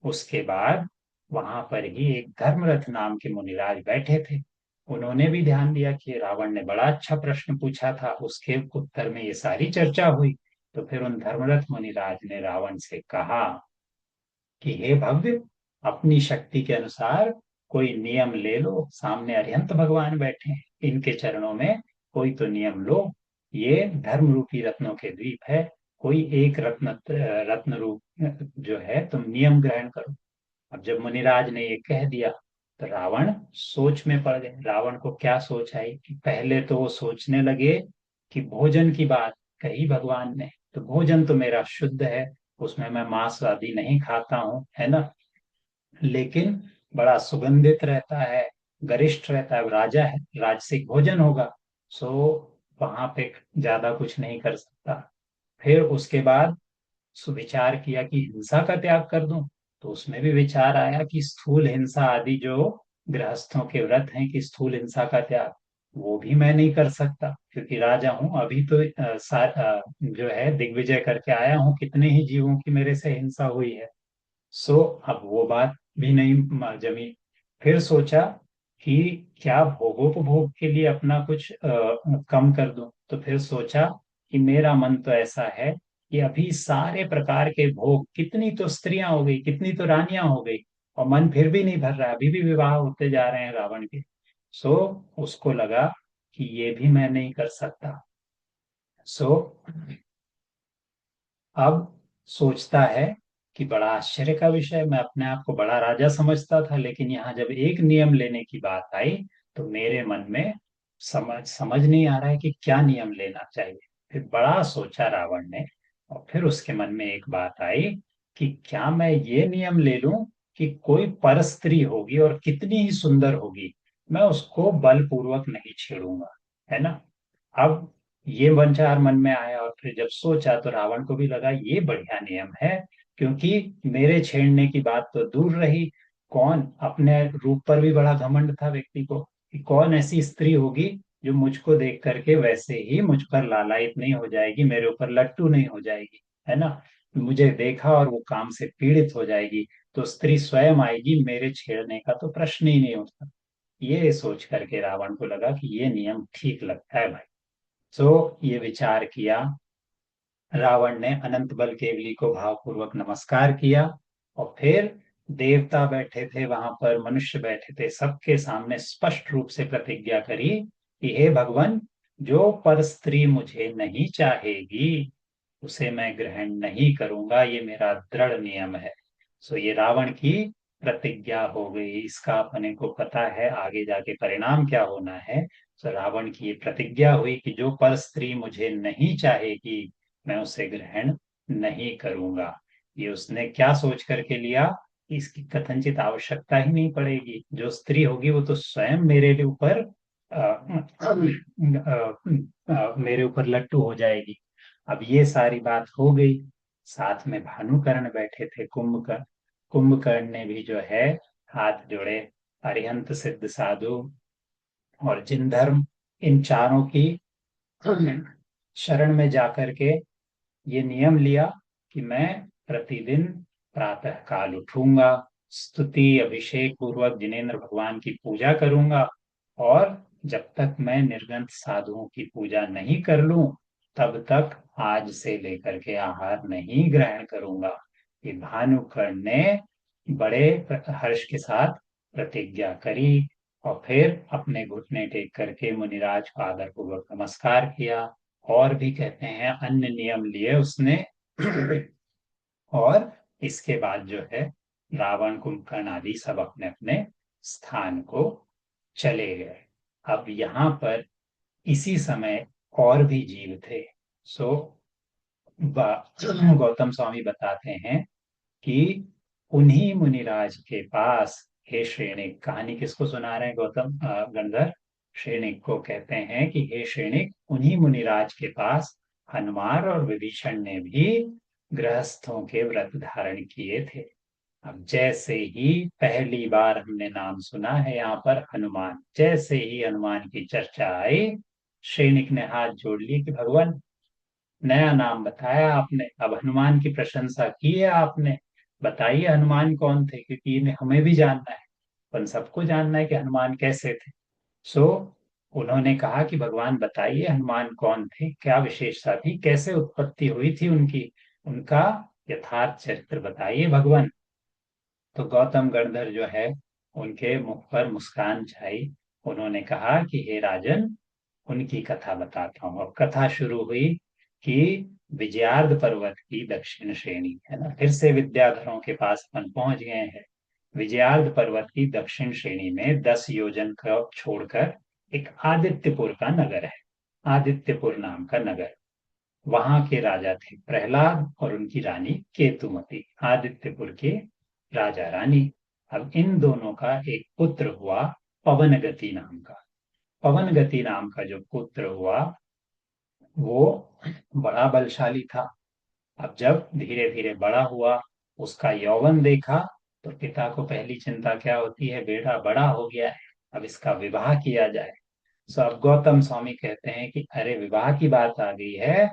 उसके बाद वहां पर ही एक धर्मरथ नाम के मुनिराज बैठे थे। उन्होंने भी ध्यान दिया कि रावण ने बड़ा अच्छा प्रश्न पूछा था, उसके उत्तर में ये सारी चर्चा हुई। तो फिर उन धर्मरथ मुनिराज ने रावण से कहा कि हे भव्य, अपनी शक्ति के अनुसार कोई नियम ले लो। सामने अरिहंत भगवान बैठे हैं, इनके चरणों में कोई तो नियम लो। ये धर्म रूपी रत्नों के द्वीप है, कोई एक रत्न रूप जो है तुम नियम ग्रहण करो। अब जब मुनिराज ने ये कह दिया तो रावण सोच में पड़ गए। रावण को क्या सोच आई कि पहले तो वो सोचने लगे कि भोजन की बात कही भगवान ने, तो भोजन तो मेरा शुद्ध है, उसमें मैं मांस आदि नहीं खाता हूँ, है ना। लेकिन बड़ा सुगंधित रहता है, गरिष्ठ रहता है, राजा है, राजसिक भोजन होगा, सो वहां पे ज्यादा कुछ नहीं कर सकता। फिर उसके बाद विचार किया कि हिंसा का त्याग कर दूं, तो उसमें भी विचार आया कि स्थूल हिंसा आदि जो गृहस्थों के व्रत हैं कि स्थूल हिंसा का त्याग, वो भी मैं नहीं कर सकता क्योंकि राजा हूं। अभी तो जो है दिग्विजय करके आया हूं, कितने ही जीवों की मेरे से हिंसा हुई है। सो अब वो बात भी नहीं जमी। फिर सोचा कि क्या भोगोपभोग के लिए अपना कुछ कम कर दूं। तो फिर सोचा कि मेरा मन तो ऐसा है कि अभी सारे प्रकार के भोग, कितनी तो स्त्रियां हो गई, कितनी तो रानियां हो गई, और मन फिर भी नहीं भर रहा है, अभी भी विवाह होते जा रहे हैं रावण के। सो उसको लगा कि ये भी मैं नहीं कर सकता। सो अब सोचता है कि बड़ा आश्चर्य का विषय, मैं अपने आप को बड़ा राजा समझता था, लेकिन यहाँ जब एक नियम लेने की बात आई तो मेरे मन में समझ समझ नहीं आ रहा है कि क्या नियम लेना चाहिए। फिर बड़ा सोचा रावण ने, और फिर उसके मन में एक बात आई कि क्या मैं ये नियम ले लूं कि कोई पर स्त्री होगी और कितनी ही सुंदर होगी, मैं उसको बलपूर्वक नहीं छेड़ूंगा, है ना। अब ये विचार मन में आया, और फिर जब सोचा तो रावण को भी लगा ये बढ़िया नियम है, क्योंकि मेरे छेड़ने की बात तो दूर रही, कौन, अपने रूप पर भी बड़ा घमंड था व्यक्ति को, कि कौन ऐसी स्त्री होगी जो मुझको देख करके वैसे ही मुझ पर लालायित नहीं हो जाएगी, मेरे ऊपर लट्टू नहीं हो जाएगी, है ना। मुझे देखा और वो काम से पीड़ित हो जाएगी, तो स्त्री स्वयं आएगी, मेरे छेड़ने का तो प्रश्न ही नहीं उठता। ये सोच करके रावण को लगा कि ये नियम ठीक लगता है भाई। सो ये विचार किया, रावण ने अनंत बल केवली को भावपूर्वक नमस्कार किया, और फिर देवता बैठे थे वहां पर, मनुष्य बैठे थे, सबके सामने स्पष्ट रूप से प्रतिज्ञा करी कि हे भगवान, जो पर स्त्री मुझे नहीं चाहेगी उसे मैं ग्रहण नहीं करूंगा, ये मेरा दृढ़ नियम है। सो ये रावण की प्रतिज्ञा हो गई। इसका अपने को पता है आगे जाके परिणाम क्या होना है। सो रावण की ये प्रतिज्ञा हुई कि जो पर स्त्री मुझे नहीं चाहेगी मैं उसे ग्रहण नहीं करूंगा। ये उसने क्या सोच करके लिया कि इसकी कथनचित आवश्यकता ही नहीं पड़ेगी, जो स्त्री होगी वो तो स्वयं मेरे ऊपर मेरे ऊपर लट्टू हो जाएगी। अब ये सारी बात हो गई। साथ में भानुकर्ण बैठे थे, कुंभकर्ण। कुंभकर्ण ने भी जो है हाथ जोड़े, अरिहंत सिद्ध साधु और जिन धर्म, इन चारों की शरण में जाकर के ये नियम लिया कि मैं प्रतिदिन प्रातः काल उठूंगा, स्तुति अभिषेक पूर्वक जिनेन्द्र भगवान की पूजा करूंगा, और जब तक मैं निर्गंथ साधुओं की पूजा नहीं कर लूं तब तक आज से लेकर के आहार नहीं ग्रहण करूंगा। ये भानुकर्ण ने बड़े हर्ष के साथ प्रतिज्ञा करी, और फिर अपने घुटने टेक करके मुनिराज को आदर पूर्वक नमस्कार किया। और भी कहते हैं अन्य नियम लिए उसने और इसके बाद जो है रावण, कुंभकर्ण आदि सब अपने अपने स्थान को चले गए। अब यहाँ पर इसी समय और भी जीव थे। सो गौतम स्वामी बताते हैं कि उन्हीं मुनिराज के पास, हे श्रेणिक, कहानी किसको सुना रहे हैं गौतम गंधर? श्रेणिक को कहते हैं कि हे श्रेणिक, उन्हीं मुनिराज के पास हनुमान और विभीषण ने भी गृहस्थों के व्रत धारण किए थे। अब जैसे ही पहली बार हमने नाम सुना है यहाँ पर हनुमान, जैसे ही हनुमान की चर्चा आई, श्रेणिक ने हाथ जोड़ लिए कि भगवान, नया नाम बताया आपने, अब हनुमान की प्रशंसा की है आपने, बताइए हनुमान कौन थे, क्योंकि इन्हें हमें भी जानना है, अपन सबको जानना है कि हनुमान कैसे थे। सो उन्होंने कहा कि भगवान बताइए हनुमान कौन थे, क्या विशेषता थी, कैसे उत्पत्ति हुई थी उनकी, उनका यथार्थ चरित्र बताइए भगवान। तो गौतम गणधर जो है, उनके मुख पर मुस्कान छाई। उन्होंने कहा कि हे राजन, उनकी कथा बताता हूँ। अब कथा शुरू हुई कि विजयार्ध पर्वत की दक्षिण श्रेणी, है ना, फिर से विद्याधरों के पास अपन पहुंच गए हैं। विजयार्ध पर्वत की दक्षिण श्रेणी में 10 योजन का छोड़कर एक आदित्यपुर का नगर है। आदित्यपुर नाम का नगर, वहां के राजा थे प्रहलाद और उनकी रानी केतुमती, आदित्यपुर के राजा रानी। अब इन दोनों का एक पुत्र हुआ पवनगति नाम का। पवनगति नाम का जो पुत्र हुआ वो बड़ा बलशाली था। अब जब धीरे धीरे बड़ा हुआ, उसका यौवन देखा, तो पिता को पहली चिंता क्या होती है, बेटा बड़ा हो गया है, अब इसका विवाह किया जाए। सो अब गौतम स्वामी कहते हैं कि अरे विवाह की बात आ गई है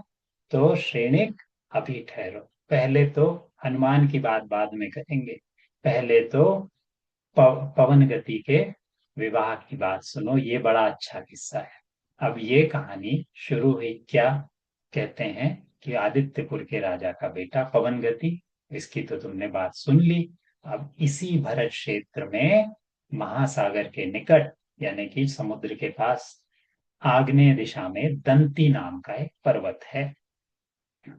तो श्रेणिक अभी ठहरो, पहले तो हनुमान की बात बाद में करेंगे, पहले तो पवन गति के विवाह की बात सुनो, ये बड़ा अच्छा किस्सा है। अब ये कहानी शुरू हुई क्या, कहते हैं कि आदित्यपुर के राजा का बेटा पवन गति, इसकी तो तुमने बात सुन ली। अब इसी भरत क्षेत्र में महासागर के निकट, यानी कि समुद्र के पास आग्नेय दिशा में दंती नाम का एक पर्वत है।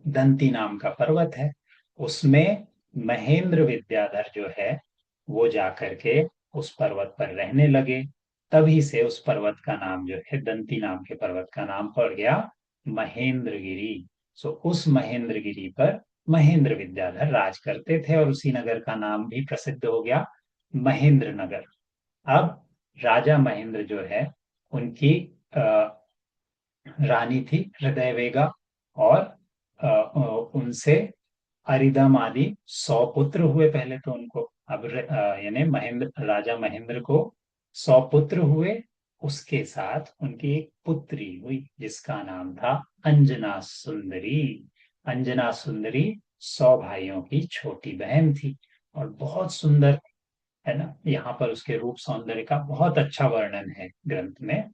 दंती नाम का पर्वत है, उसमें महेंद्र विद्याधर जो है वो जाकर के उस पर्वत पर रहने लगे। तभी से उस पर्वत का नाम जो है, दंती नाम के पर्वत का नाम पड़ गया महेंद्रगिरी। सो उस महेंद्रगिरी पर महेंद्र विद्याधर राज करते थे और उसी नगर का नाम भी प्रसिद्ध हो गया, महेंद्र नगर। अब राजा महेंद्र जो है, उनकी रानी थी हृदयवेगा, और उनसे अरिदम आदि 100 पुत्र हुए पहले तो उनको। अब यानी महेंद्र, राजा महेंद्र को 100 पुत्र हुए, उसके साथ उनकी एक पुत्री हुई जिसका नाम था अंजना सुंदरी। अंजना सुंदरी 100 भाइयों की छोटी बहन थी और बहुत सुंदर, है ना। यहाँ पर उसके रूप सौंदर्य का बहुत अच्छा वर्णन है ग्रंथ में।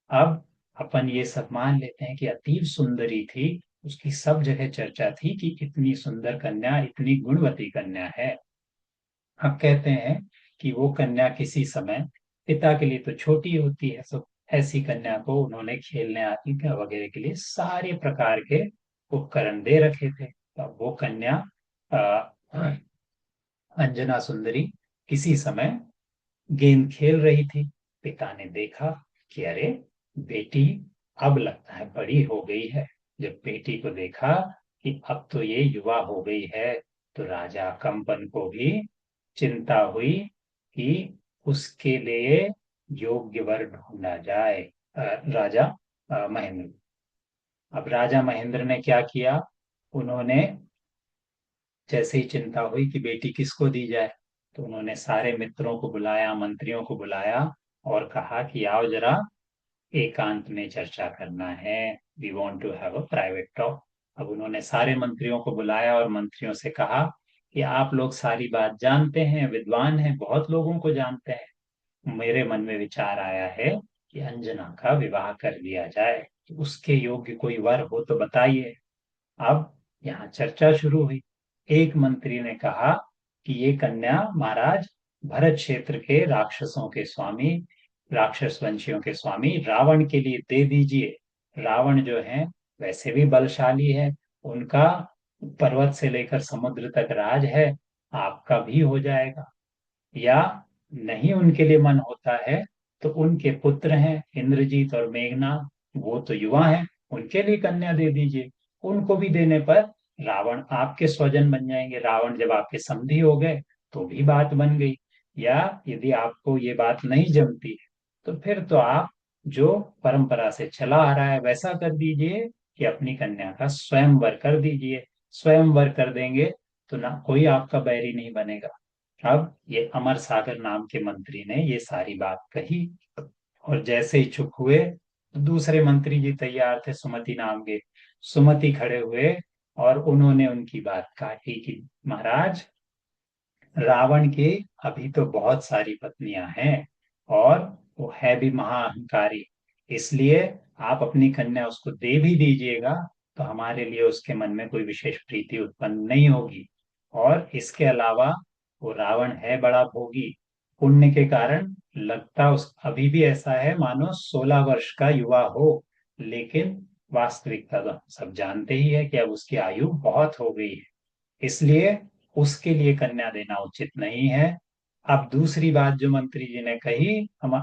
अब अपन ये सब मान लेते हैं कि अतीब सुंदरी थी, उसकी सब जगह चर्चा थी कि इतनी सुंदर कन्या, इतनी गुणवती कन्या है। अब कहते हैं कि वो कन्या किसी समय, पिता के लिए तो छोटी होती है, सो ऐसी कन्या को उन्होंने खेलने आदि वगैरह के लिए सारे प्रकार के उपकरण दे रखे थे। तो अब वो कन्या अंजना सुंदरी किसी समय गेंद खेल रही थी। पिता ने देखा कि अरे बेटी अब लगता है बड़ी हो गई है। जब बेटी को देखा कि अब तो ये युवा हो गई है, तो राजा कंपन को भी चिंता हुई कि उसके लिए योग्य वर ढूंढा जाए। राजा महेंद्र, अब राजा महेंद्र ने क्या किया, उन्होंने जैसे ही चिंता हुई कि बेटी किसको दी जाए, तो उन्होंने सारे मित्रों को बुलाया, मंत्रियों को बुलाया और कहा कि आओ जरा एकांत में चर्चा करना है, we want to have a private talk. अब उन्होंने सारे मंत्रियों को बुलाया और मंत्रियों से कहा कि आप लोग सारी बात जानते हैं, विद्वान हैं, बहुत लोगों को जानते हैं, मेरे मन में विचार आया है कि अंजना का विवाह कर दिया जाए, तो उसके योग्य कोई वर हो तो बताइए। अब यहाँ चर्चा शुरू हुई। एक मंत्री ने कहा कि ये कन्या महाराज भरत क्षेत्र के राक्षसों के स्वामी, राक्षस वंशियों के स्वामी रावण के लिए दे दीजिए। रावण जो है वैसे भी बलशाली है, उनका पर्वत से लेकर समुद्र तक राज है, आपका भी हो जाएगा। या नहीं उनके लिए मन होता है तो उनके पुत्र हैं इंद्रजीत और मेघनाद, वो तो युवा हैं, उनके लिए कन्या दे दीजिए। उनको भी देने पर रावण आपके स्वजन बन जाएंगे, रावण जब आपके समधी हो गए तो भी बात बन गई। या यदि आपको ये बात नहीं जमती है तो फिर तो आप जो परंपरा से चला आ रहा है वैसा कर दीजिए कि अपनी कन्या का स्वयंवर कर दीजिए। स्वयंवर कर देंगे तो ना कोई आपका बैरी नहीं बनेगा। अब ये अमर सागर नाम के मंत्री ने ये सारी बात कही, और जैसे ही चुप हुए तो दूसरे मंत्री जी तैयार थे सुमति नाम के, सुमति खड़े हुए और उन्होंने उनकी बात काटी कि महाराज, रावण के अभी तो बहुत सारी पत्नियां हैं और वो है भी महाअहंकारी, इसलिए आप अपनी कन्या उसको दे भी दीजिएगा तो हमारे लिए उसके मन में कोई विशेष प्रीति उत्पन्न नहीं होगी। और इसके अलावा वो रावण है बड़ा भोगी, पुण्य के कारण लगता उस अभी भी ऐसा है मानो 16 वर्ष का युवा हो, लेकिन वास्तविकता तो हम सब जानते ही है कि अब उसकी आयु बहुत हो गई है, इसलिए उसके लिए कन्या देना उचित नहीं है। अब दूसरी बात जो मंत्री जी ने कही, हम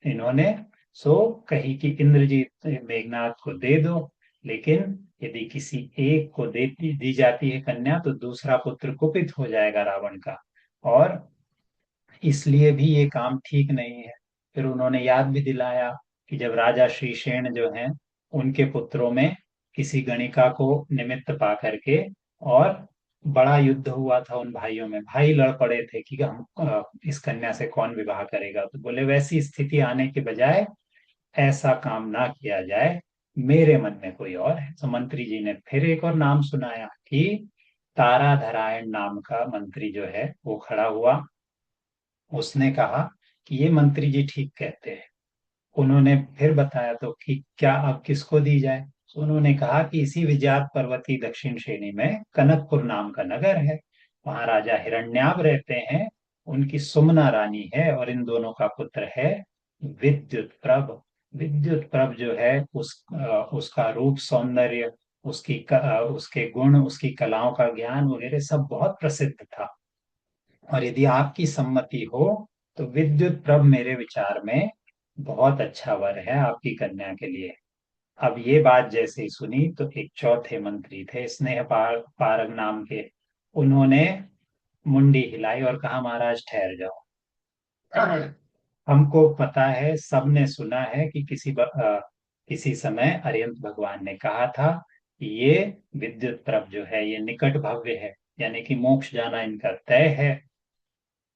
इन्होंने सो कही कि इंद्रजीत मेघनाथ को दे दो, लेकिन यदि किसी एक को दी जाती है कन्या तो दूसरा पुत्र कुपित हो जाएगा रावण का, और इसलिए भी ये काम ठीक नहीं है। फिर उन्होंने याद भी दिलाया कि जब राजा श्रीशेन जो हैं उनके पुत्रों में किसी गणिका को निमित्त पा करके और बड़ा युद्ध हुआ था उन भाइयों में, भाई लड़ पड़े थे कि हम इस कन्या से कौन विवाह करेगा, तो बोले वैसी स्थिति आने के बजाय ऐसा काम ना किया जाए, मेरे मन में कोई और है। तो मंत्री जी ने फिर एक और नाम सुनाया कि ताराधरायण नाम का मंत्री जो है वो खड़ा हुआ, उसने कहा कि ये मंत्री जी ठीक कहते हैं। उन्होंने फिर बताया तो कि क्या अब किसको दी जाए, तो उन्होंने कहा कि इसी विजात पर्वती दक्षिण श्रेणी में कनकपुर नाम का नगर है, वहां राजा हिरण्याब रहते हैं, उनकी सुमना रानी है और इन दोनों का पुत्र है विद्युत प्रभ। विद्युत प्रभ जो है उसका रूप सौंदर्य, उसके गुण, उसकी कलाओं का ज्ञान वगैरह सब बहुत प्रसिद्ध था, और यदि आपकी सम्मति हो तो विद्युत प्रभ मेरे विचार में बहुत अच्छा वर है आपकी कन्या के लिए। अब ये बात जैसे ही सुनी तो एक चौथे मंत्री थे स्नेह पारग नाम के, उन्होंने मुंडी हिलाई और कहा महाराज ठहर जाओ, हमको पता है, सबने सुना है कि किसी समय अरिहंत भगवान ने कहा था कि ये विद्युत प्रभ जो है ये निकट भव्य है, यानी कि मोक्ष जाना इनका तय है।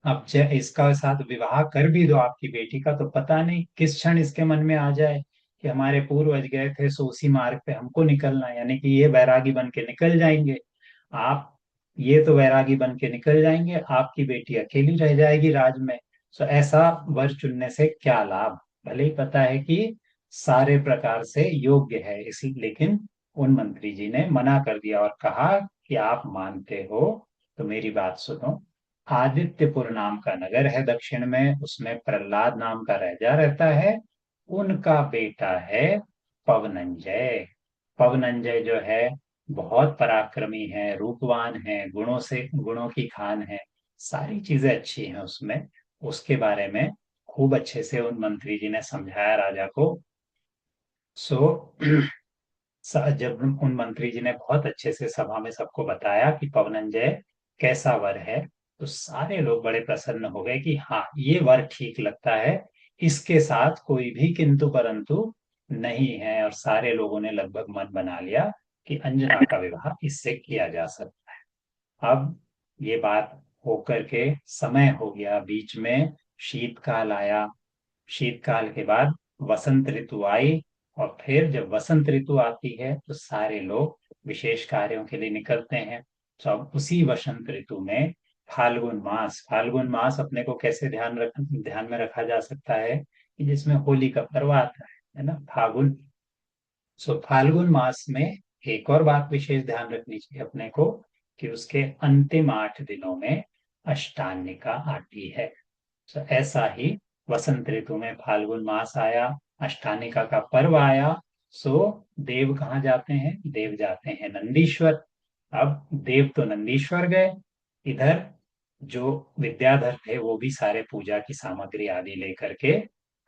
अब इसका साथ विवाह कर भी दो आपकी बेटी का तो पता नहीं किस क्षण इसके मन में आ जाए कि हमारे पूर्वज गए थे सो उसी मार्ग पे हमको निकलना है, यानी कि ये वैरागी बन के निकल जाएंगे। आप ये तो वैरागी बन के निकल जाएंगे, आपकी बेटी अकेली रह जाएगी राज में। सो ऐसा वर चुनने से क्या लाभ, भले ही पता है कि सारे प्रकार से योग्य है इसी, लेकिन उन मंत्री जी ने मना कर दिया और कहा कि आप मानते हो तो मेरी बात सुनो। आदित्यपुर नाम का नगर है दक्षिण में, उसमें प्रहलाद नाम का राजा रहता है, उनका बेटा है पवनंजय। पवनंजय जो है बहुत पराक्रमी है, रूपवान है, गुणों की खान है, सारी चीजें अच्छी हैं उसमें। उसके बारे में खूब अच्छे से उन मंत्री जी ने समझाया राजा को। सो जब उन मंत्री जी ने बहुत अच्छे से सभा में सबको बताया कि पवनंजय कैसा वर है, तो सारे लोग बड़े प्रसन्न हो गए कि हाँ ये वर ठीक लगता है, इसके साथ कोई भी किंतु परंतु नहीं है, और सारे लोगों ने लगभग मन बना लिया कि अंजना का विवाह इससे किया जा सकता है। अब ये बात होकर के समय हो गया, बीच में शीतकाल आया, शीतकाल के बाद वसंत ऋतु आई, और फिर जब वसंत ऋतु आती है तो सारे लोग विशेष कार्यों के लिए निकलते हैं। तो अब उसी वसंत ऋतु में फाल्गुन मास अपने को कैसे ध्यान में रखा जा सकता है कि जिसमें होली का पर्व आता है ना, फागुन। सो फाल्गुन मास में एक और बात विशेष ध्यान रखनी चाहिए अपने को कि उसके अंतिम 8 दिनों में अष्टान्निका आती है। तो ऐसा ही वसंत ऋतु में फाल्गुन मास आया, अष्टानिका का पर्व आया, सो देव कहाँ जाते हैं, देव जाते हैं नंदीश्वर। अब देव तो नंदीश्वर गए, इधर जो विद्याधर थे वो भी सारे पूजा की सामग्री आदि लेकर के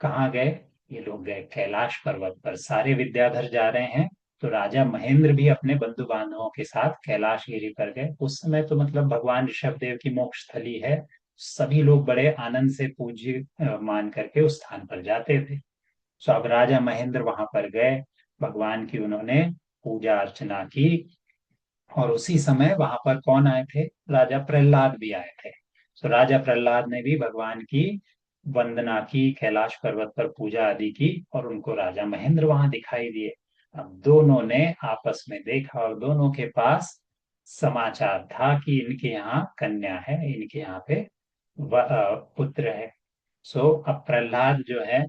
कहाँ गए? ये लोग गए कैलाश पर्वत पर, सारे विद्याधर जा रहे हैं। तो राजा महेंद्र भी अपने बंधु बांधवों के साथ कैलाश गिरी पर गए। उस समय तो मतलब भगवान ऋषभ देव की मोक्ष स्थली है, सभी लोग बड़े आनंद से पूज्य मान करके उस स्थान पर जाते थे। सो अब राजा महेंद्र वहां पर गए, भगवान की उन्होंने पूजा अर्चना की। और उसी समय वहां पर कौन आए थे? राजा प्रहलाद भी आए थे। तो राजा प्रहलाद ने भी भगवान की वंदना की, कैलाश पर्वत पर पूजा आदि की, और उनको राजा महेंद्र वहां दिखाई दिए। अब दोनों ने आपस में देखा और दोनों के पास समाचार था कि इनके यहाँ कन्या है, इनके यहाँ पे पुत्र है। सो अब प्रहलाद जो है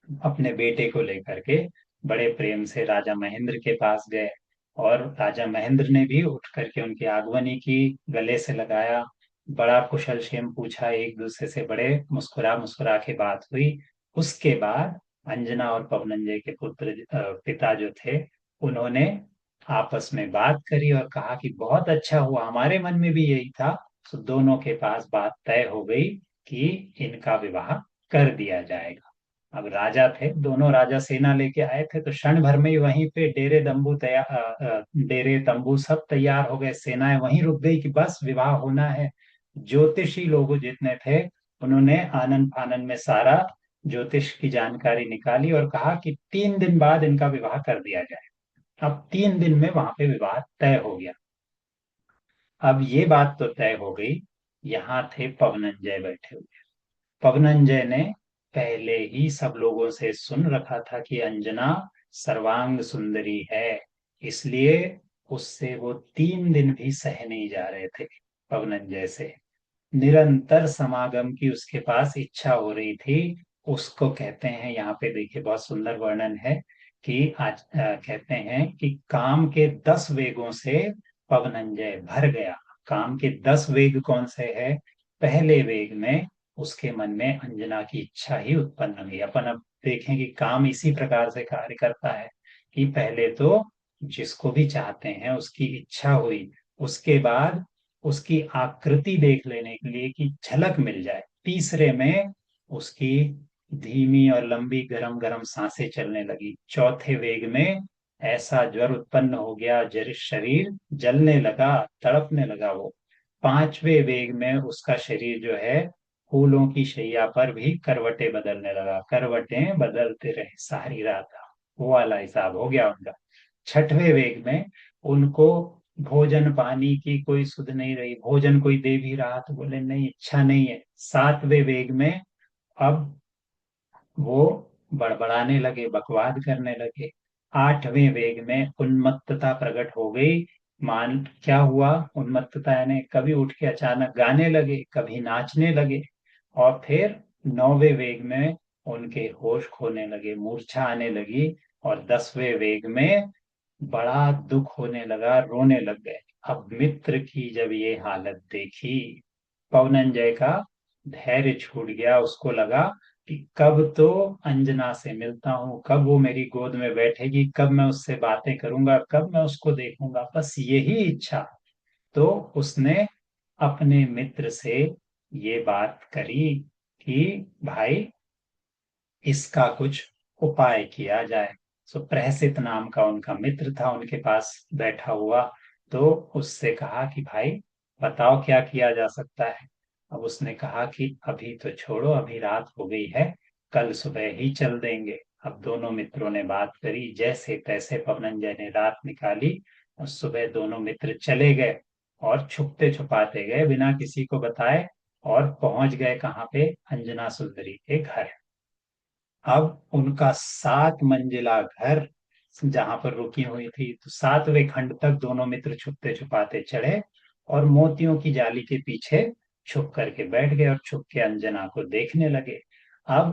अपने बेटे को लेकर के बड़े प्रेम से राजा महेंद्र के पास गए। और राजा महेंद्र ने भी उठ करके उनकी आगमनी की, गले से लगाया, बड़ा कुशल क्षेम पूछा, एक दूसरे से बड़े मुस्कुरा मुस्कुरा के बात हुई। उसके बाद अंजना और पवनंजय के पुत्र पिता जो थे, उन्होंने आपस में बात करी और कहा कि बहुत अच्छा हुआ, हमारे मन में भी यही था। तो दोनों के पास बात तय हो गई कि इनका विवाह कर दिया जाएगा। अब राजा थे, दोनों राजा सेना लेके आए थे, तो क्षण भर में ही वहीं पे डेरे तंबू सब तैयार हो गए, सेनाएं वहीं रुक गई कि बस विवाह होना है। ज्योतिषी लोग जितने थे, उन्होंने आनन फानन में सारा ज्योतिष की जानकारी निकाली और कहा कि 3 दिन बाद इनका विवाह कर दिया जाए। अब 3 दिन में वहां पे विवाह तय हो गया। अब ये बात तो तय हो गई, यहाँ थे पवनंजय बैठे हुए। पवनंजय ने पहले ही सब लोगों से सुन रखा था कि अंजना सर्वांग सुंदरी है, इसलिए उससे वो 3 दिन भी सह नहीं जा रहे थे। पवनंजय से निरंतर समागम की उसके पास इच्छा हो रही थी। उसको कहते हैं, यहाँ पे देखिए बहुत सुंदर वर्णन है कि आज कहते हैं कि काम के 10 वेगों से पवनंजय भर गया। काम के 10 वेग कौन से है? पहले वेग में उसके मन में अंजना की इच्छा ही उत्पन्न हुई। अपन अब देखें कि काम इसी प्रकार से कार्य करता है कि पहले तो जिसको भी चाहते हैं उसकी इच्छा हुई, उसके बाद उसकी आकृति देख लेने के लिए कि झलक मिल जाए, तीसरे में उसकी धीमी और लंबी गरम गरम सांसें चलने लगी, चौथे वेग में ऐसा ज्वर उत्पन्न हो गया, जर शरीर जलने लगा, तड़पने लगा वो। पांचवे वेग में उसका शरीर जो है फूलों की शैया पर भी करवटें बदलने लगा, करवटें बदलते रहे सारी रात, वो वाला हिसाब हो गया उनका। छठवें वेग में उनको भोजन पानी की कोई सुध नहीं रही, भोजन कोई दे भी रहा तो बोले नहीं, इच्छा नहीं है। सातवें वेग में अब वो बड़बड़ाने लगे, बकवाद करने लगे। आठवें वेग में उन्मत्तता प्रकट हो गई। मान क्या हुआ? उन्मत्तता यानी कभी उठ के अचानक गाने लगे, कभी नाचने लगे। और फिर नौवे वेग में उनके होश खोने लगे, मूर्छा आने लगी। और 10वें वेग में बड़ा दुख होने लगा, रोने लग गए। अब मित्र की जब ये हालत देखी, पवनंजय का धैर्य छूट गया। उसको लगा कि कब तो अंजना से मिलता हूँ, कब वो मेरी गोद में बैठेगी, कब मैं उससे बातें करूंगा, कब मैं उसको देखूंगा, बस यही इच्छा। तो उसने अपने मित्र से ये बात करी कि भाई इसका कुछ उपाय किया जाए। सो प्रहसित नाम का उनका मित्र था उनके पास बैठा हुआ। तो उससे कहा कि भाई बताओ क्या किया जा सकता है। अब उसने कहा कि अभी तो छोड़ो, अभी रात हो गई है, कल सुबह ही चल देंगे। अब दोनों मित्रों ने बात करी, जैसे तैसे पवनंजय ने रात निकाली और सुबह दोनों मित्र चले गए और छुपते छुपाते गए बिना किसी को बताए, और पहुंच गए कहाँ पे? अंजना सुंदरी के घर। अब उनका 7 मंजिला घर जहां पर रुकी हुई थी, तो 7वें खंड तक दोनों मित्र छुपते छुपाते चढ़े और मोतियों की जाली के पीछे छुप करके बैठ गए और छुप के अंजना को देखने लगे। अब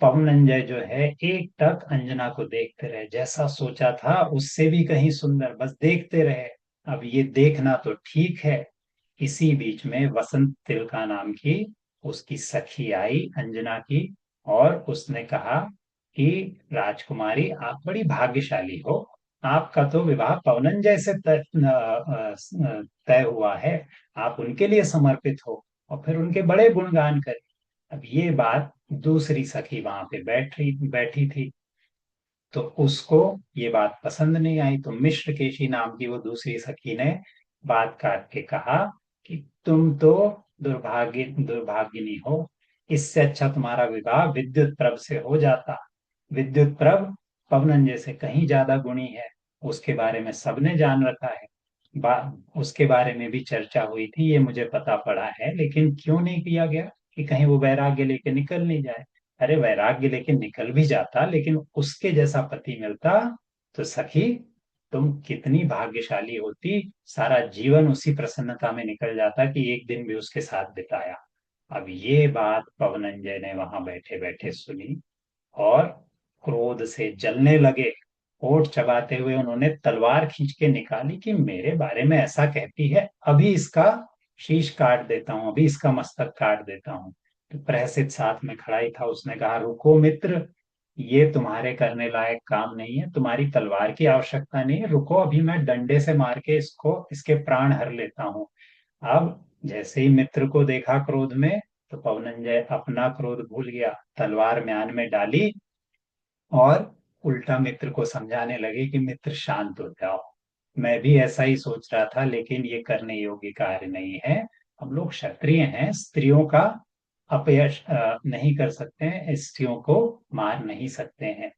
पवनंजय जो है एक टक अंजना को देखते रहे, जैसा सोचा था उससे भी कहीं सुंदर, बस देखते रहे। अब ये देखना तो ठीक है, इसी बीच में वसंत तिलका नाम की उसकी सखी आई अंजना की, और उसने कहा कि राजकुमारी आप बड़ी भाग्यशाली हो, आपका तो विवाह पवनंजय से तय हुआ है, आप उनके लिए समर्पित हो। और फिर उनके बड़े गुणगान करे। अब ये बात दूसरी सखी वहां पे बैठी थी, तो उसको ये बात पसंद नहीं आई। तो मिश्रकेशी नाम की वो दूसरी सखी ने बात काट के कहा कि तुम तो दुर्भागिनी हो, इससे अच्छा तुम्हारा विवाह विद्युत प्रभ से हो जाता। विद्युत प्रभ पवनंजय से कहीं ज्यादा गुणी है, उसके बारे में सबने जान रखा है। उसके बारे में भी चर्चा हुई थी, ये मुझे पता पड़ा है, लेकिन क्यों नहीं किया गया कि कहीं वो वैराग्य लेके निकल नहीं जाए। अरे वैराग्य लेके निकल भी जाता, लेकिन उसके जैसा पति मिलता तो सखी तुम कितनी भाग्यशाली होती। सारा जीवन उसी प्रसन्नता में निकल जाता कि एक दिन भी उसके साथ बिताया। अब ये बात पवनंजय ने वहां बैठे बैठे सुनी और क्रोध से जलने लगे। होठ चबाते हुए उन्होंने तलवार खींच के निकाली कि मेरे बारे में ऐसा कहती है, अभी इसका शीश काट देता हूं, अभी इसका मस्तक काट देता हूं। तो प्रहसित साथ में खड़ा ही था, उसने कहा रुको मित्र, ये तुम्हारे करने लायक काम नहीं है, तुम्हारी तलवार की आवश्यकता नहीं है, रुको अभी मैं डंडे से मार के इसको इसके प्राण हर लेता हूँ। अब जैसे ही मित्र को देखा क्रोध में, तो पवनंजय अपना क्रोध भूल गया, तलवार म्यान में डाली और उल्टा मित्र को समझाने लगे कि मित्र शांत हो जाओ, मैं भी ऐसा ही सोच रहा था, लेकिन ये करने योग्य कार्य नहीं है। हम लोग क्षत्रिय हैं, स्त्रियों का अपयश नहीं कर सकते हैं, स्त्रियों को मार नहीं सकते हैं।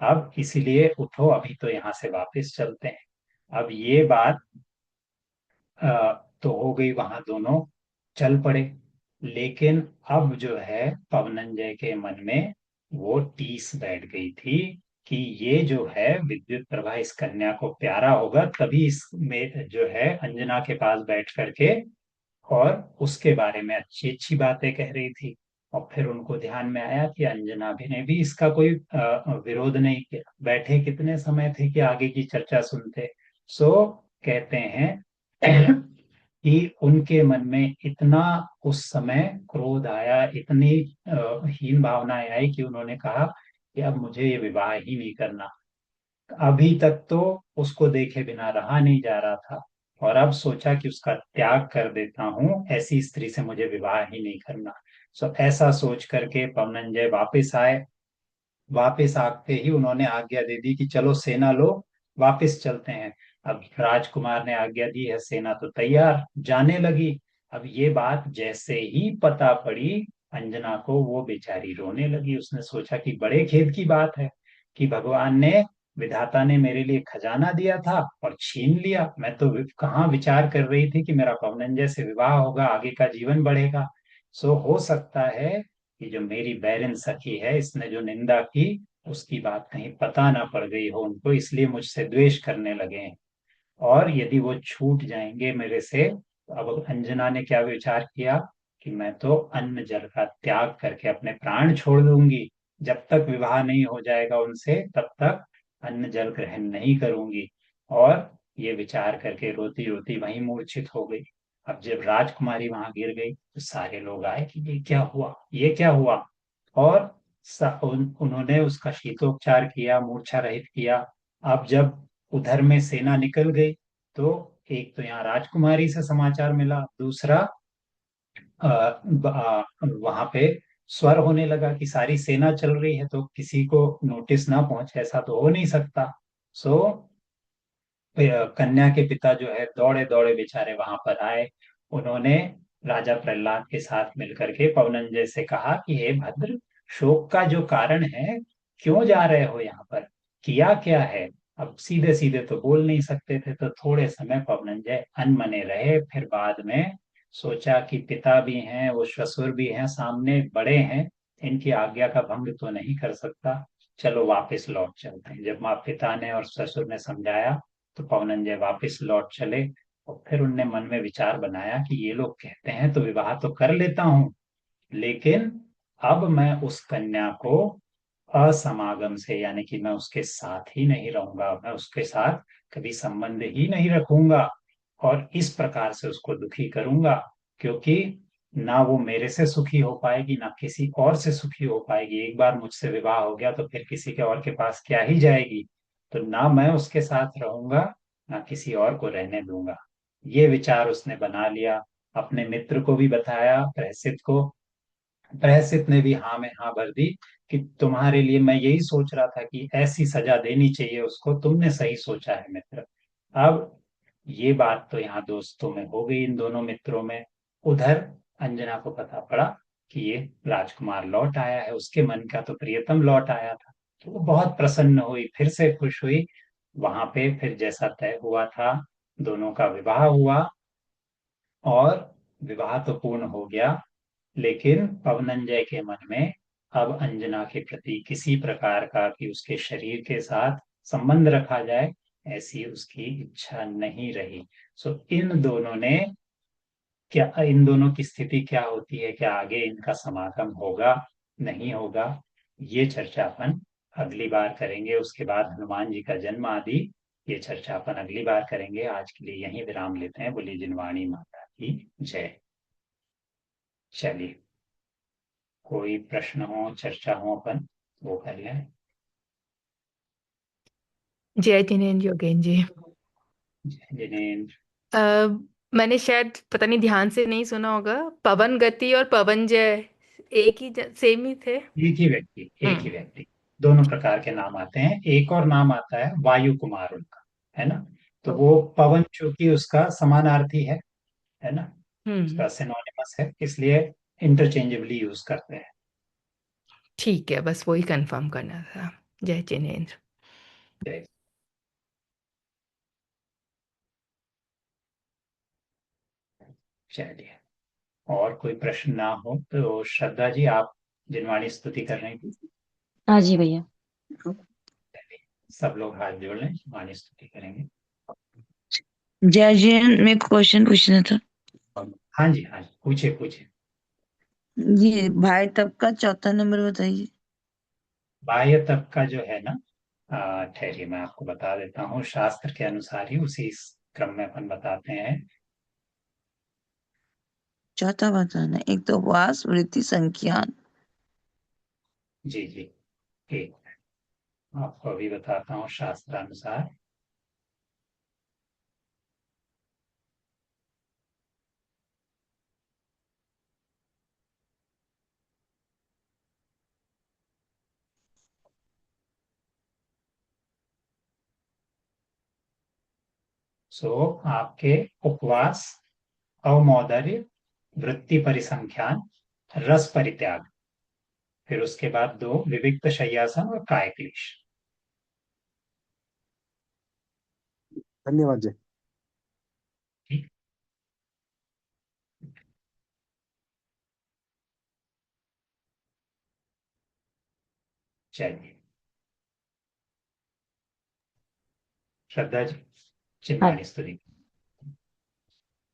अब इसीलिए उठो, अभी तो यहाँ से वापस चलते हैं। अब ये बात तो हो गई, वहां दोनों चल पड़े। लेकिन अब जो है पवनंजय के मन में वो टीस बैठ गई थी कि ये जो है विद्युत प्रभा इस कन्या को प्यारा होगा, तभी इसमें जो है अंजना के पास बैठ करके और उसके बारे में अच्छी अच्छी बातें कह रही थी। और फिर उनको ध्यान में आया कि अंजना भी ने भी इसका कोई विरोध नहीं किया। बैठे कितने समय थे कि आगे की चर्चा सुनते। सो कहते हैं कि उनके मन में इतना उस समय क्रोध आया, इतनी हीन भावनाएं आई कि उन्होंने कहा कि अब मुझे ये विवाह ही नहीं करना। अभी तक तो उसको देखे बिना रहा नहीं जा रहा था, और अब सोचा कि उसका त्याग कर देता हूँ, ऐसी स्त्री से मुझे विवाह ही नहीं करना। सो ऐसा सोच करके पवनंजय वापस आए। वापस आते ही उन्होंने आज्ञा दे दी कि चलो सेना लो, वापस चलते हैं। अब राजकुमार ने आज्ञा दी है, सेना तो तैयार जाने लगी। अब ये बात जैसे ही पता पड़ी अंजना को, वो बेचारी रोने लगी। उसने सोचा कि बड़े खेद की बात है कि भगवान ने, विधाता ने मेरे लिए खजाना दिया था और छीन लिया। मैं तो कहाँ विचार कर रही थी कि मेरा पवनंजय से विवाह होगा, आगे का जीवन बढ़ेगा। सो हो सकता है कि जो मेरी बैरन सखी है, इसने जो निंदा की, उसकी बात कहीं पता ना पड़ गई हो उनको, इसलिए मुझसे द्वेष करने लगे हैं। और यदि वो छूट जाएंगे मेरे से, तो अब अंजना ने क्या विचार किया कि मैं तो अन्न जल का त्याग करके अपने प्राण छोड़ दूंगी। जब तक विवाह नहीं हो जाएगा उनसे, तब तक अन्न जल ग्रहण नहीं करूंगी। और ये विचार करके रोती रोती वहीं मूर्छित हो गई। अब जब राजकुमारी वहां गिर गई, तो सारे लोग आए कि ये क्या हुआ, ये क्या हुआ। और उन्होंने उसका शीतोपचार किया, मूर्छा रहित किया। अब जब उधर में सेना निकल गई, तो एक तो यहाँ राजकुमारी से समाचार मिला, दूसरा वहां पे स्वर होने लगा कि सारी सेना चल रही है, तो किसी को नोटिस ना पहुंचे, ऐसा तो हो नहीं सकता। सो कन्या के पिता जो है दौड़े दौड़े बेचारे वहां पर आए। उन्होंने राजा प्रहलाद के साथ मिलकर के पवनंजय से कहा कि हे भद्र, शोक का जो कारण है, क्यों जा रहे हो यहाँ पर, किया क्या है। अब सीधे सीधे तो बोल नहीं सकते थे, तो थोड़े समय पवनंजय अनमने रहे। फिर बाद में सोचा कि पिता भी हैं, वो ससुर भी हैं, सामने बड़े हैं, इनकी आज्ञा का भंग तो नहीं कर सकता, चलो वापस लौट चलते हैं। जब माँ पिता ने और ससुर ने समझाया, तो पवनंजय वापस लौट चले। और फिर उनने मन में विचार बनाया कि ये लोग कहते हैं तो विवाह तो कर लेता हूँ, लेकिन अब मैं उस कन्या को असमागम से, यानी कि मैं उसके साथ ही नहीं रहूंगा, मैं उसके साथ कभी संबंध ही नहीं रखूंगा, और इस प्रकार से उसको दुखी करूंगा। क्योंकि ना वो मेरे से सुखी हो पाएगी, ना किसी और से सुखी हो पाएगी। एक बार मुझसे विवाह हो गया तो फिर किसी के और के पास क्या ही जाएगी। तो ना मैं उसके साथ रहूंगा, ना किसी और को रहने दूंगा। ये विचार उसने बना लिया। अपने मित्र को भी बताया, प्रहसित को। प्रहसित ने भी हाँ में हाँ भर दी कि तुम्हारे लिए मैं यही सोच रहा था कि ऐसी सजा देनी चाहिए उसको, तुमने सही सोचा है मित्र। अब ये बात तो यहाँ दोस्तों में हो गई, इन दोनों मित्रों में। उधर अंजना को पता पड़ा कि ये राजकुमार लौट आया है, उसके मन का तो प्रियतम लौट आया था। तो वो बहुत प्रसन्न हुई, फिर से खुश हुई। वहां पे फिर जैसा तय हुआ था, दोनों का विवाह हुआ। और विवाह तो पूर्ण हो गया, लेकिन पवनंजय के मन में अब अंजना के प्रति किसी प्रकार का कि उसके शरीर के साथ संबंध रखा जाए, ऐसी उसकी इच्छा नहीं रही। सो इन दोनों की स्थिति क्या होती है, क्या आगे इनका समागम होगा, नहीं होगा, ये चर्चा अपन अगली बार करेंगे। उसके बाद हनुमान जी का जन्म आदि, ये चर्चा अपन अगली बार करेंगे। आज के लिए यहीं विराम लेते हैं। बोली जिनवाणी माता की जय। चलिए, कोई प्रश्न हो, चर्चा हो, अपन वो कर लें। जय जिनेन्द्र योगेन जी। जिनेन्द्र। मैंने शायद पता नहीं ध्यान से नहीं सुना होगा, पवन गति और पवन जय एक ही सेम ही थे। एक ही व्यक्ति, दोनों प्रकार के नाम आते हैं। एक और नाम आता है वायु कुमार उनका, है ना। तो ओ, वो पवन चूंकि उसका समानार्थी है ना, हम्म। उसका सिनोनिमस है, इसलिए इंटरचेंजेबली यूज करते हैं। ठीक है, बस वही कंफर्म करना था। जय जिनेन्द्र। जय। चलिए, और कोई प्रश्न ना हो तो श्रद्धा जी, आप जिनवाणी स्तुति कर रही थी। हाँ जी भैया। सब लोग हाथ जोड़ लें, जिनवाणी स्तुति करेंगे। जय जैन, मेरे को क्वेश्चन पूछना था। हाँ जी, हाँ जी, पूछे पूछे। ये भाई तब का चौथा नंबर बताइए। बाह्य तप का जो है ना, ठहरिए मैं आपको बता देता हूँ, शास्त्र के अनुसार ही उसी क्रम में अपन बताते हैं। चौथा बताना। एक तो वास वृत्ति संख्यान। जी जी, ठीक, आपको अभी बताता हूँ शास्त्रानुसार। आपके उपवास, अवमौदर्य, वृत्ति परिसंख्यान, रस परित्याग, फिर उसके बाद 2 विविक्त शय्यासन और कायक्लेश। धन्यवाद जी। ठीक। चलिए, श्रद्धा जी, हाँ। चिन्माणी स्तुति।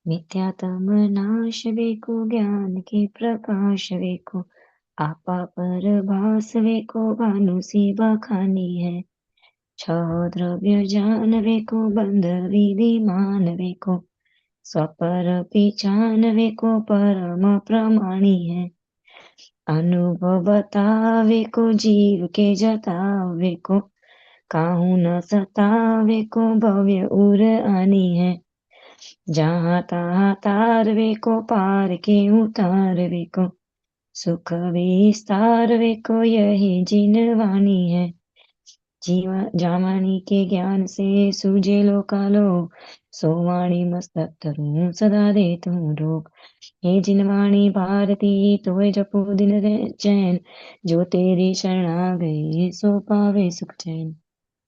मिथ्यातम नाश वेको ज्ञान के प्रकाश वेको आपा पर भास वेको भानु सी बखानी है। छह द्रव्य जान वेको बंध विधि मान वेको स्वपर पहचान वेको परम प्रमाणी है। अनुभव बतावे को जीव के जतावे को काहू न सतावे को भव्य उर आनी है। जहाँ तहाँ तारवे को पार के उतारवे को सुख विस्तारवे को यही जिनवानी है। जीवा जामानी के ज्ञान से सूझे लोकालो सोवाणी मस्तक धरूं सदा दे तू रोग। हे जिनवाणी भारती तोय जपो दिन चैन जो तेरी शरण आ गए सो पावे सुख चैन।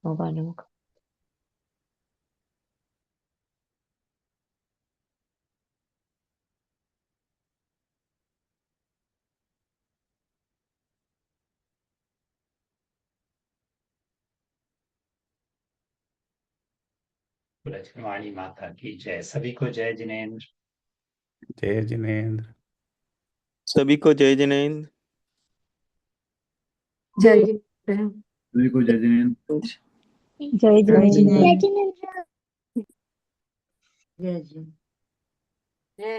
लोग चिन्माणी माता की जय। सभी को जय जिनेन्द्र। जय जिनेन्द्र। सभी को जय जिनेन्द्र। जय जिनेन्द्र। सभी को जय जिनेन्द्र। जय जय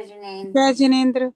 जिनेन्द्र। जय जिनेन्द्र।